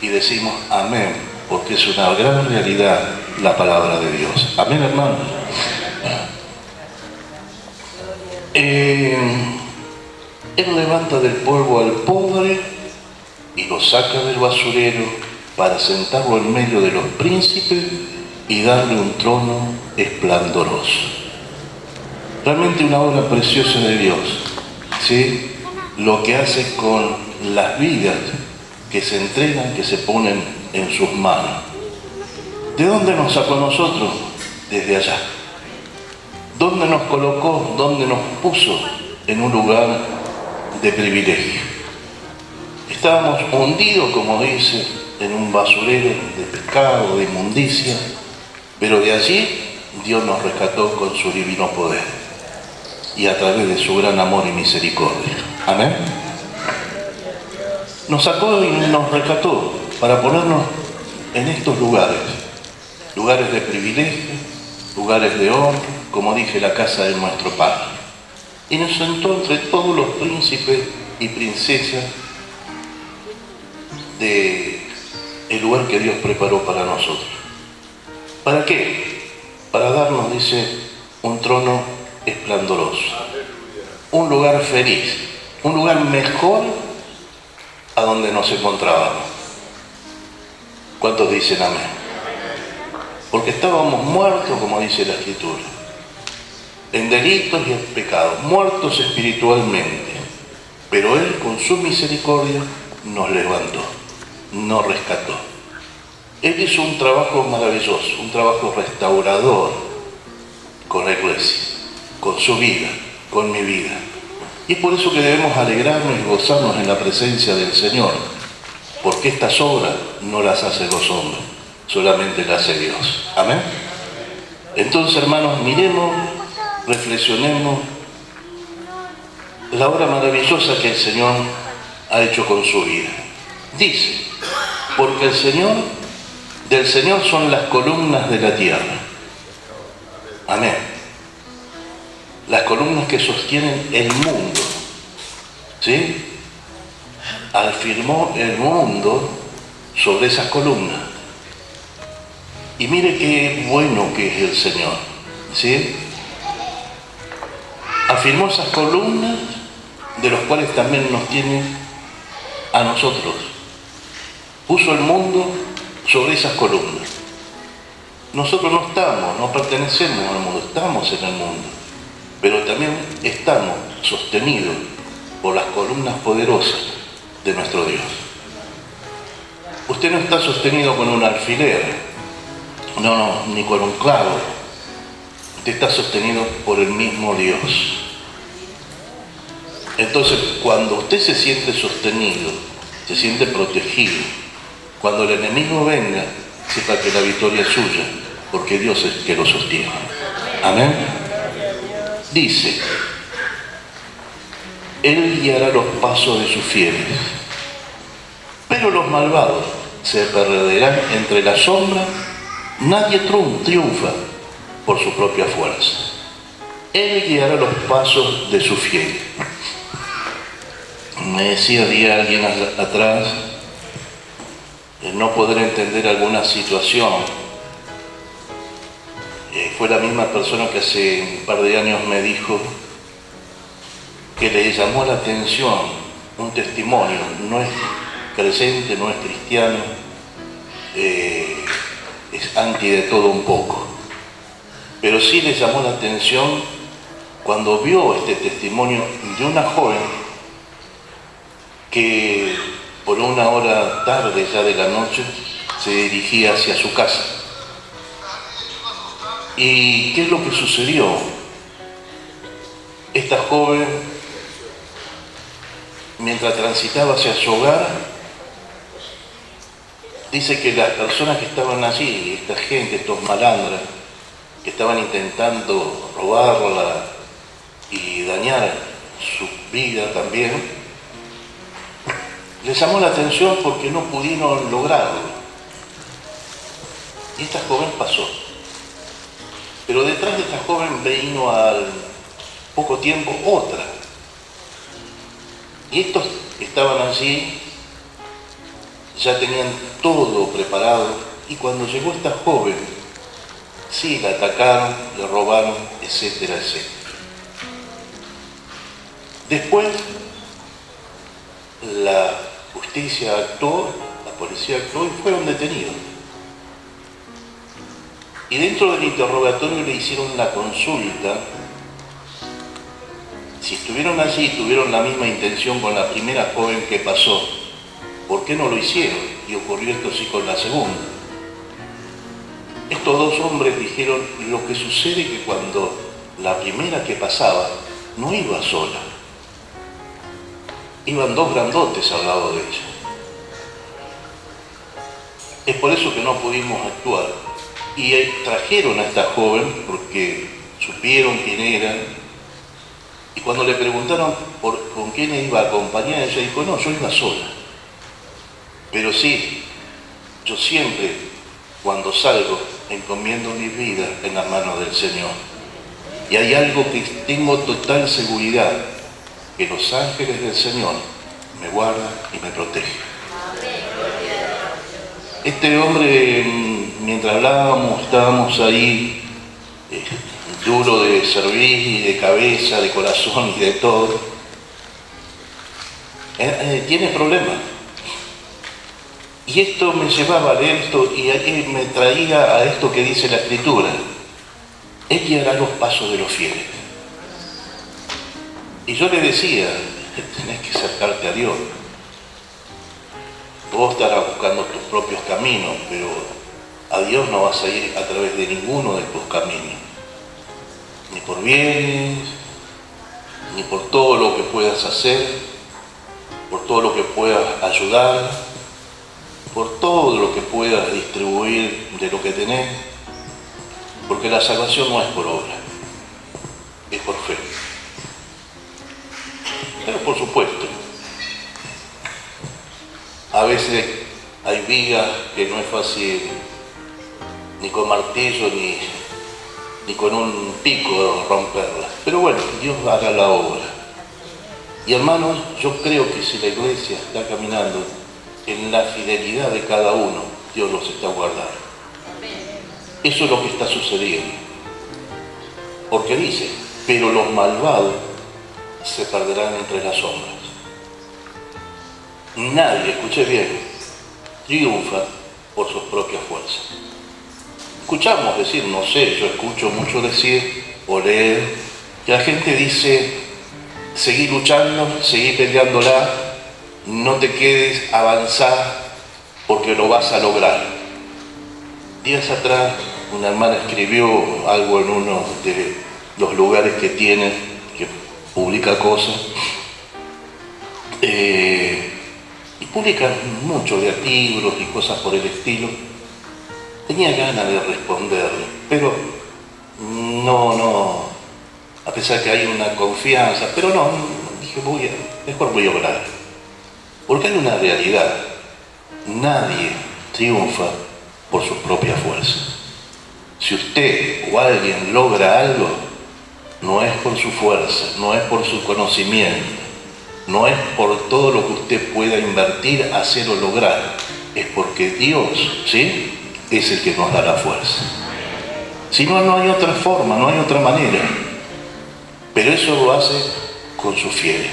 y decimos amén, porque es una gran realidad la palabra de Dios. Amén, hermanos. Él levanta del polvo al pobre y lo saca del basurero para sentarlo en medio de los príncipes y darle un trono esplendoroso. Realmente una obra preciosa de Dios, ¿sí? Lo que hace con las vidas que se entregan, que se ponen en sus manos. ¿De dónde nos sacó a nosotros? Desde allá. ¿Dónde nos colocó? ¿Dónde nos puso? En un lugar de privilegio. Estábamos hundidos, como dice, en un basurero de pecado, de inmundicia, pero de allí Dios nos rescató con su divino poder y a través de su gran amor y misericordia. Amén. Nos sacó y nos rescató para ponernos en estos lugares de privilegio, lugares de honra, como dije, la casa de nuestro Padre. Y nos sentó entre todos los príncipes y princesas del lugar que Dios preparó para nosotros. ¿Para qué? Para darnos, dice, un trono esplendoroso, un lugar feliz, un lugar mejor a donde nos encontrábamos. ¿Cuántos dicen amén? Porque estábamos muertos, como dice la Escritura, en delitos y en pecados, muertos espiritualmente, pero Él con su misericordia nos levantó, nos rescató. Él hizo un trabajo maravilloso, un trabajo restaurador con la iglesia, con su vida, con mi vida. Y es por eso que debemos alegrarnos y gozarnos en la presencia del Señor, porque estas obras no las hacen los hombres, solamente las hace Dios. Amén. Entonces, hermanos, miremos, reflexionemos la obra maravillosa que el Señor ha hecho con su vida. Dice, porque del Señor son las columnas de la tierra. Amén. Las columnas que sostienen el mundo. ¿Sí? Afirmó el mundo sobre esas columnas. Y mire qué bueno que es el Señor. ¿Sí? Afirmó esas columnas de los cuales también nos tiene a nosotros. Puso el mundo sobre esas columnas. Nosotros no pertenecemos al mundo, estamos en el mundo, pero también estamos sostenidos por las columnas poderosas de nuestro Dios. Usted no está sostenido con un alfiler, ni con un clavo. Usted está sostenido por el mismo Dios. Entonces, cuando usted se siente sostenido, se siente protegido, cuando el enemigo venga, sepa que la victoria es suya, porque Dios es el que lo sostiene. Amén. Dice, Él guiará los pasos de sus fieles, pero los malvados se perderán entre las sombras. Nadie triunfa por su propia fuerza. Él guiará los pasos de su fiel. Me decía alguien atrás, no poder entender alguna situación. Fue la misma persona que hace un par de años me dijo que le llamó la atención un testimonio, no es creyente, no es cristiano, es anti de todo un poco, pero sí le llamó la atención cuando vio este testimonio de una joven que por una hora tarde ya de la noche se dirigía hacia su casa. ¿Y qué es lo que sucedió? Esta joven, mientras transitaba hacia su hogar, dice que las personas que estaban allí, esta gente, estos malandras, que estaban intentando robarla y dañar su vida también, les llamó la atención porque no pudieron lograrlo. Y esta joven pasó. Pero detrás de esta joven vino al poco tiempo otra. Y estos estaban allí, ya tenían todo preparado, y cuando llegó esta joven, sí, la atacaron, le robaron, etcétera, etcétera. Después, la justicia actuó, la policía actuó y fueron detenidos. Y dentro del interrogatorio le hicieron la consulta si estuvieron allí y tuvieron la misma intención con la primera joven que pasó, ¿por qué no lo hicieron? Y ocurrió esto sí con la segunda. Estos dos hombres dijeron, lo que sucede es que cuando la primera que pasaba no iba sola, iban dos grandotes al lado de ella. Es por eso que no pudimos actuar. Y trajeron a esta joven porque supieron quién era. Y cuando le preguntaron con quién iba acompañada, ella dijo, no, yo iba sola. Pero sí, yo siempre, cuando salgo, encomiendo mi vida en las manos del Señor. Y hay algo que tengo total seguridad, que los ángeles del Señor me guardan y me protegen. Este hombre, mientras hablábamos, estábamos ahí, duro de cerviz, de cabeza, de corazón y de todo. Tiene problemas. Y esto me llevaba a esto y me traía a esto que dice la Escritura. Él guiará los pasos de los fieles. Y yo le decía, tenés que acercarte a Dios. Vos estarás buscando tus propios caminos, pero a Dios no vas a ir a través de ninguno de tus caminos. Ni por bienes, ni por todo lo que puedas hacer, por todo lo que puedas ayudar, por todo lo que puedas distribuir de lo que tenés, porque la salvación no es por obra, es por fe. Pero por supuesto, a veces hay vigas que no es fácil ni con martillo ni con un pico romperlas. Pero bueno, Dios hará la obra. Y hermanos, yo creo que si la iglesia está caminando en la fidelidad de cada uno, Dios los está guardando. Eso es lo que está sucediendo. Porque dice, pero los malvados se perderán entre las sombras. Nadie, escuché bien, triunfa por sus propias fuerzas. Escuchamos decir, no sé, yo escucho mucho decir o leer que la gente dice, seguí luchando, seguí peleándola, no te quedes, avanzar porque lo vas a lograr. Días atrás una hermana escribió algo en uno de los lugares que tiene, que publica cosas, y publica mucho de libros y cosas por el estilo. Tenía ganas de responderle, pero no, a pesar que hay una confianza, pero no, dije, mejor voy a orar. Porque hay una realidad, nadie triunfa por sus propias fuerzas. Si usted o alguien logra algo, no es por su fuerza, no es por su conocimiento, no es por todo lo que usted pueda invertir, hacer o lograr, es porque Dios, ¿sí?, es el que nos da la fuerza. Si no, no hay otra forma, no hay otra manera. Pero eso lo hace con sus fieles.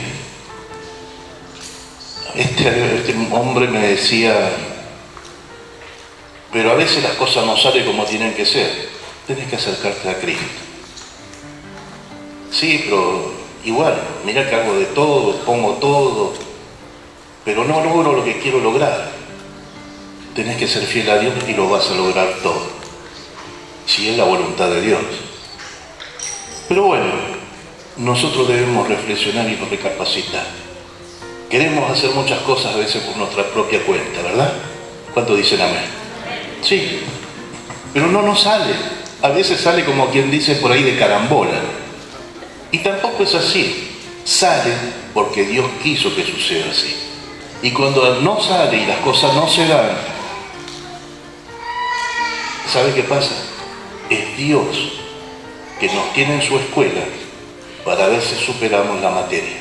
Este hombre me decía, pero a veces las cosas no salen como tienen que ser. Tienes que acercarte a Cristo. Sí, pero igual, mirá que hago de todo, pongo todo, pero no logro lo que quiero lograr. Tenés que ser fiel a Dios y lo vas a lograr todo, si es la voluntad de Dios. Pero bueno, nosotros debemos reflexionar y recapacitar. Queremos hacer muchas cosas a veces por nuestra propia cuenta, ¿verdad? ¿Cuántos dicen amén? Sí, pero no nos sale. A veces sale como quien dice por ahí de carambola. Y tampoco es así. Sale porque Dios quiso que suceda así. Y cuando no sale y las cosas no se dan, ¿sabe qué pasa? Es Dios que nos tiene en su escuela para ver si superamos la materia.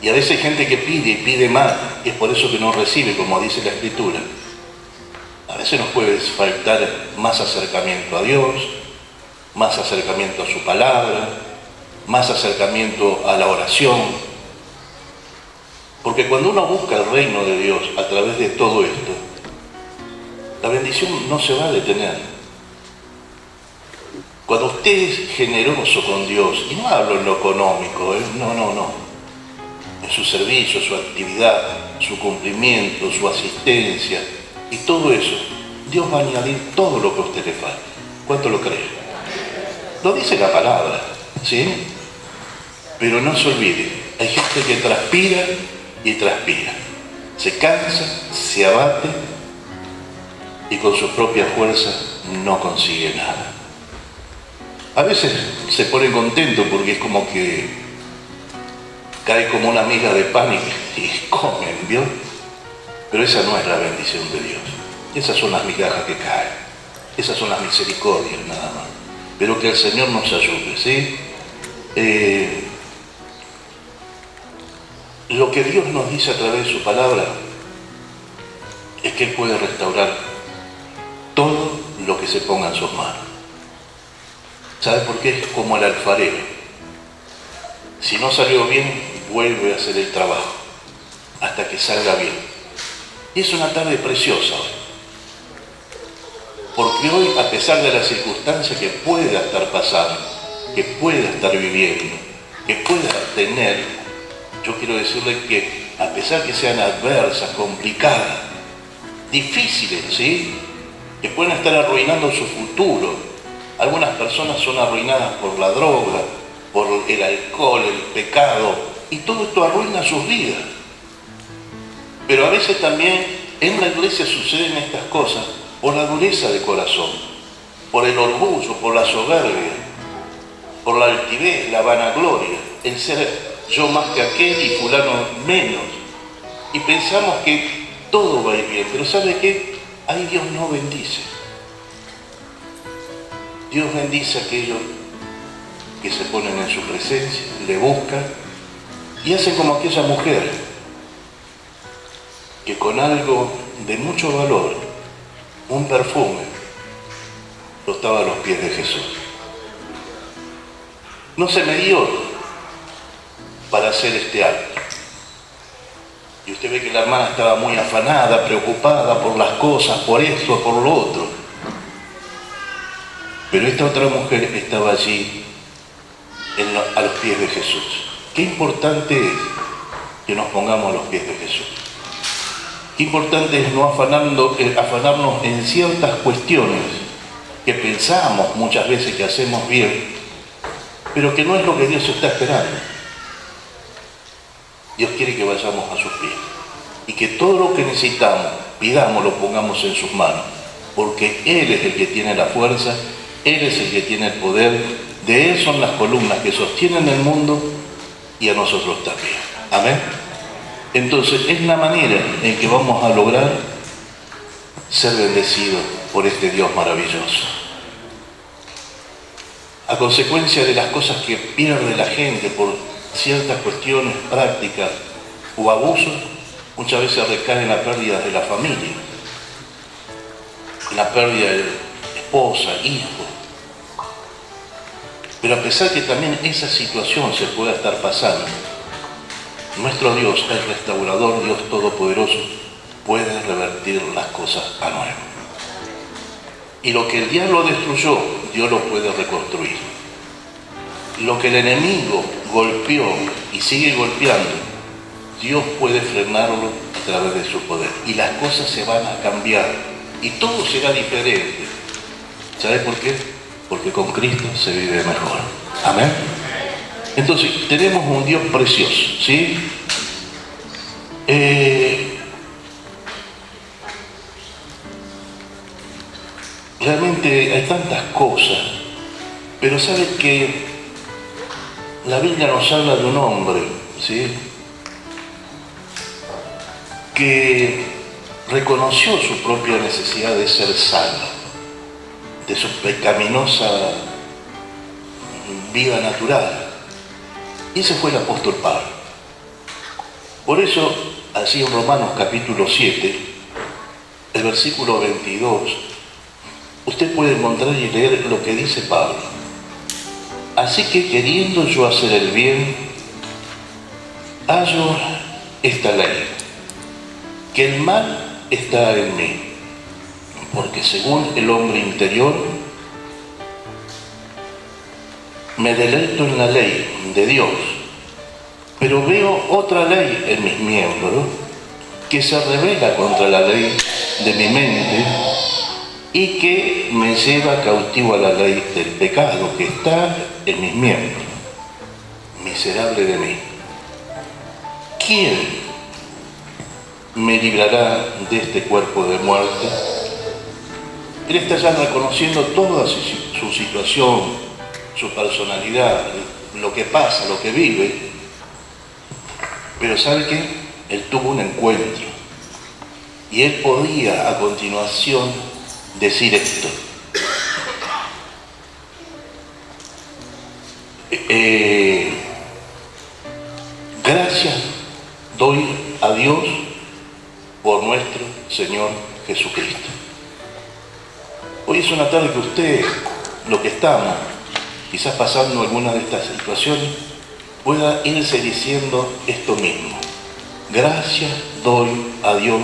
Y a veces hay gente que pide y pide más, y es por eso que no recibe, como dice la Escritura. A veces nos puede faltar más acercamiento a Dios, más acercamiento a su palabra, más acercamiento a la oración. Porque cuando uno busca el reino de Dios a través de todo esto, la bendición no se va a detener. Cuando usted es generoso con Dios, y no hablo en lo económico, no. En su servicio, su actividad, su cumplimiento, su asistencia y todo eso, Dios va a añadir todo lo que a usted le falta. ¿Cuánto lo cree? Lo dice la palabra, ¿sí? Pero no se olvide, hay gente que transpira y transpira, se cansa, se abate y con sus propias fuerzas no consigue nada. A veces se pone contento porque es como que cae como una miga de pan y comen, ¿vio? Pero esa no es la bendición de Dios. Esas son las migajas que caen. Esas son las misericordias, nada más. Pero que el Señor nos ayude, ¿sí? Lo que Dios nos dice a través de su palabra es que Él puede restaurar todo lo que se ponga en sus manos. ¿Sabe por qué? Es como el alfarero. Si no salió bien, vuelve a hacer el trabajo hasta que salga bien. Y es una tarde preciosa hoy. Porque hoy, a pesar de las circunstancias que pueda estar pasando, que pueda estar viviendo, que pueda tener, yo quiero decirle que a pesar que sean adversas, complicadas, difíciles, ¿sí?, que pueden estar arruinando su futuro. Algunas personas son arruinadas por la droga, por el alcohol, el pecado, y todo esto arruina sus vidas. Pero a veces también en la iglesia suceden estas cosas por la dureza de corazón, por el orgullo, por la soberbia, por la altivez, la vanagloria, el ser yo más que aquel y fulano menos. Y pensamos que todo va a ir bien, pero ¿sabe qué? Ahí Dios no bendice. Dios bendice a aquellos que se ponen en su presencia, le buscan y hacen como aquella mujer que con algo de mucho valor, un perfume, lo estaba a los pies de Jesús. No se midió para hacer este acto. Y usted ve que la hermana estaba muy afanada, preocupada por las cosas, por esto, por lo otro. Pero esta otra mujer estaba allí a los pies de Jesús. Qué importante es que nos pongamos a los pies de Jesús. Qué importante es no afanarnos en ciertas cuestiones que pensamos muchas veces que hacemos bien, pero que no es lo que Dios está esperando. Dios quiere que vayamos a sus pies y que todo lo que necesitamos, pidamos, lo pongamos en sus manos, porque Él es el que tiene la fuerza, Él es el que tiene el poder, de Él son las columnas que sostienen el mundo y a nosotros también. Amén. Entonces es la manera en que vamos a lograr ser bendecidos por este Dios maravilloso. a consecuencia de las cosas que pierde la gente por ciertas cuestiones prácticas o abusos, muchas veces recae en la pérdida de la familia, en la pérdida de esposa, hijos. Pero a pesar que también esa situación se pueda estar pasando, nuestro Dios, el restaurador, Dios Todopoderoso, puede revertir las cosas a nuevo. Y lo que el diablo destruyó, Dios lo puede reconstruir. Lo que el enemigo golpeó y sigue golpeando, Dios puede frenarlo a través de su poder. Y las cosas se van a cambiar. Y todo será diferente. ¿Sabe por qué? Porque con Cristo se vive mejor. Amén. Entonces, tenemos un Dios precioso, ¿sí? Realmente hay tantas cosas, pero ¿sabe que la Biblia nos habla de un hombre, ¿sí?, que reconoció su propia necesidad de ser salvo, de su pecaminosa vida natural. Y ese fue el apóstol Pablo. Por eso, así en Romanos capítulo 7, el versículo 22, usted puede encontrar y leer lo que dice Pablo. Así que queriendo yo hacer el bien, hallo esta ley, que el mal está en mí, porque según el hombre interior, me deleito en la ley de Dios, pero veo otra ley en mis miembros que se rebela contra la ley de mi mente y que me lleva cautivo a la ley del pecado que está en mis miembros. Miserable de mí, ¿quién me librará de este cuerpo de muerte? Él está ya reconociendo toda su situación, su personalidad, lo que pasa, lo que vive. Pero ¿sabe qué? Él tuvo un encuentro y él podía a continuación decir esto: gracias doy a Dios por nuestro Señor Jesucristo. Hoy es una tarde que usted, lo que estamos quizás pasando alguna de estas situaciones, pueda irse diciendo esto mismo: gracias doy a Dios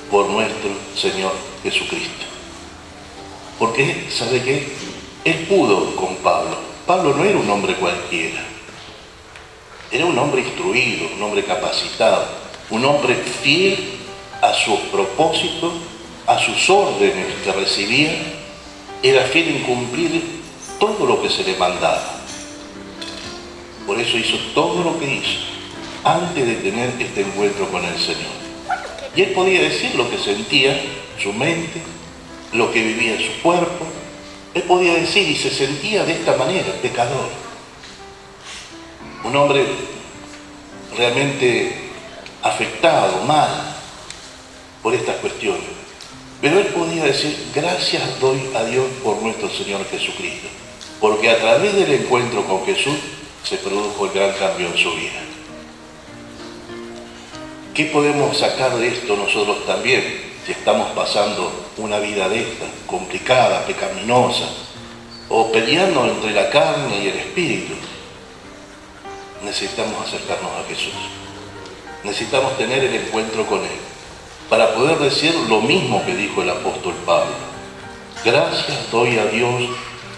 por nuestro Señor Jesucristo. Porque, ¿sabe qué? Él pudo con Pablo. Pablo no era un hombre cualquiera. Era un hombre instruido, un hombre capacitado, un hombre fiel a sus propósitos, a sus órdenes que recibía. Era fiel en cumplir todo lo que se le mandaba. Por eso hizo todo lo que hizo antes de tener este encuentro con el Señor. Y él podía decir lo que sentía, su mente, lo que vivía en su cuerpo. Él podía decir y se sentía de esta manera, pecador. Un hombre realmente afectado, mal, por estas cuestiones. Pero él podía decir: gracias doy a Dios por nuestro Señor Jesucristo. Porque a través del encuentro con Jesús se produjo el gran cambio en su vida. ¿Qué podemos sacar de esto nosotros también, si estamos pasando una vida de esta, complicada, pecaminosa, o peleando entre la carne y el espíritu? Necesitamos acercarnos a Jesús. Necesitamos tener el encuentro con Él, para poder decir lo mismo que dijo el apóstol Pablo: gracias doy a Dios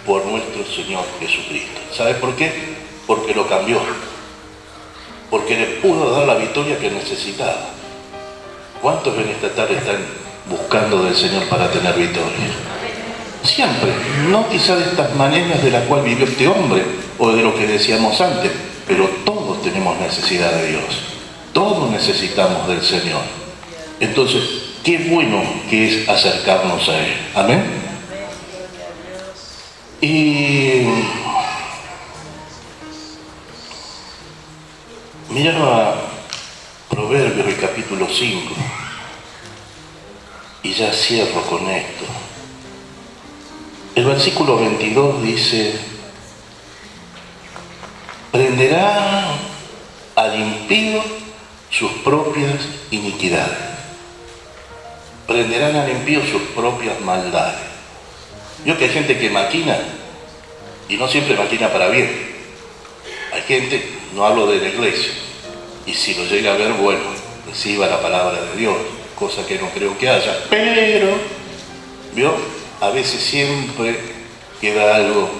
por nuestro Señor Jesucristo. ¿Sabe por qué? Porque lo cambió. Porque le pudo dar la victoria que necesitaba. ¿Cuántos en esta tarde están buscando del Señor para tener victoria? Siempre, no quizá de estas maneras de las cuales vivió este hombre, o de lo que decíamos antes, pero todos tenemos necesidad de Dios. Todos necesitamos del Señor. Entonces, qué bueno que es acercarnos a Él. Amén. Y miraba Proverbios, el capítulo 5, y ya cierro con esto. El versículo 22 dice: Prenderá al impío sus propias iniquidades. Prenderán al impío sus propias maldades. Yo que hay gente que maquina, y no siempre maquina para bien. Hay gente, no hablo de la iglesia, y si lo llega a ver, bueno, reciba la palabra de Dios, cosa que no creo que haya, pero, ¿vio? A veces siempre queda algo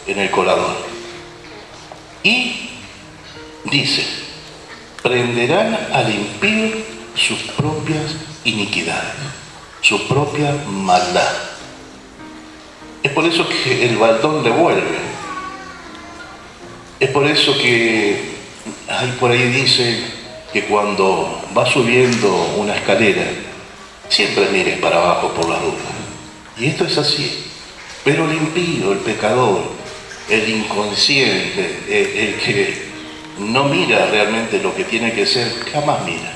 en el colador. Y dice, prenderán al impío sus propias iniquidades, su propia maldad. Es por eso que el baldón le vuelve. Es por eso que por ahí dice que cuando va subiendo una escalera, siempre mires para abajo por las dudas. Y esto es así. Pero el impío, el pecador, el inconsciente, el que no mira realmente lo que tiene que ser, jamás mira.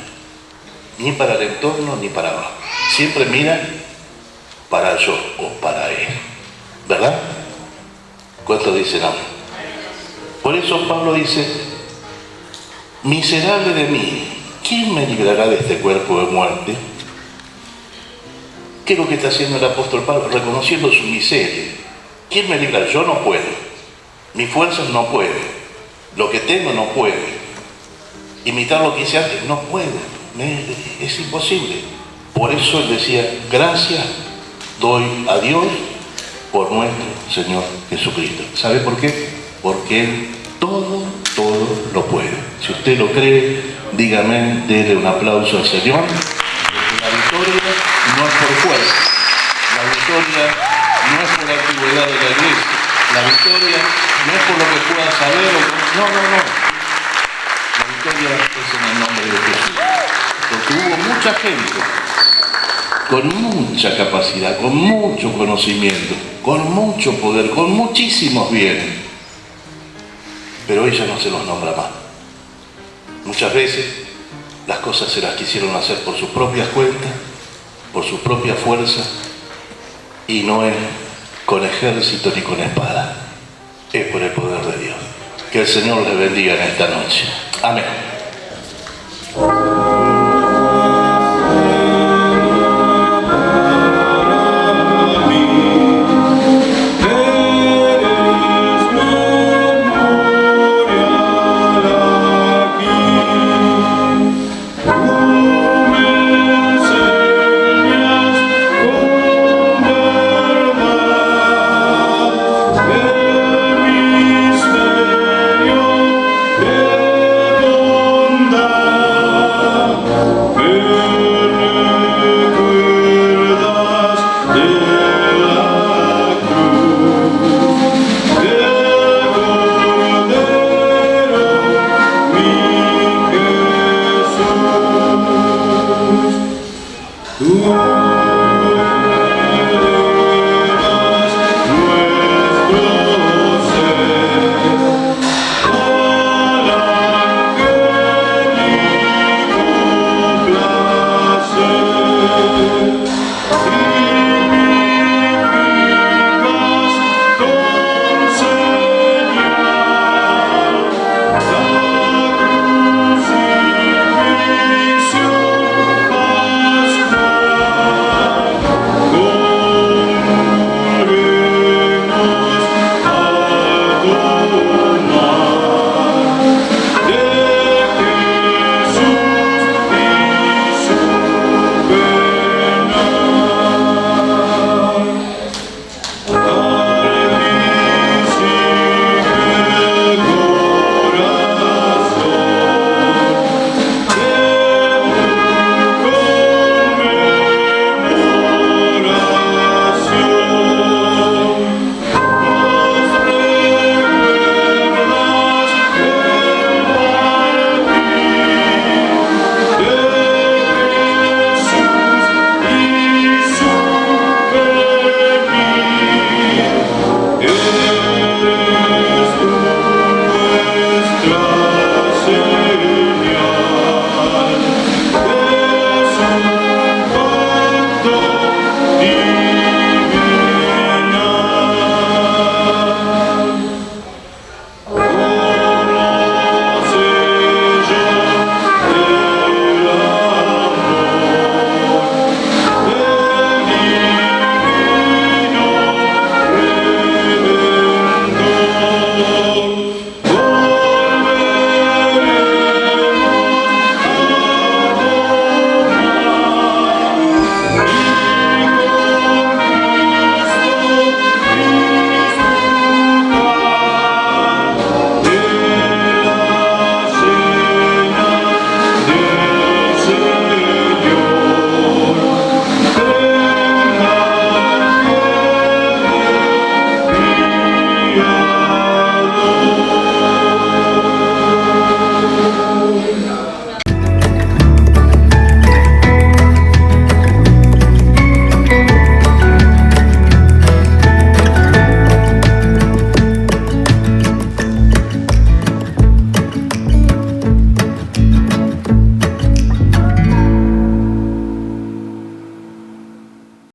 Ni para el entorno ni para abajo. Siempre mira para yo o para él. ¿Verdad? ¿Cuántos dicen amén? Por eso Pablo dice, miserable de mí, ¿quién me librará de este cuerpo de muerte? ¿Qué es lo que está haciendo el apóstol Pablo? Reconociendo su miseria. ¿Quién me libra? Yo no puedo. Mis fuerzas no pueden. Lo que tengo no puede. Imitar lo que hice antes no puedo. Es imposible. Por eso él decía, gracias doy a Dios por nuestro Señor Jesucristo. ¿Sabe por qué? Porque Él todo lo puede. Si usted lo cree, dígame, dele un aplauso al Señor. Porque la victoria no es por fuerza. La victoria no es por la antigüedad de la iglesia. La victoria no es por lo que pueda saber. No. La victoria es en el nombre de Jesús. Porque hubo mucha gente con mucha capacidad, con mucho conocimiento, con mucho poder, con muchísimos bienes, pero ella no se los nombra más. Muchas veces las cosas se las quisieron hacer por sus propias cuentas, por su propia fuerza, y no es con ejército ni con espada, es por el poder de Dios. Que el Señor les bendiga en esta noche. Amén.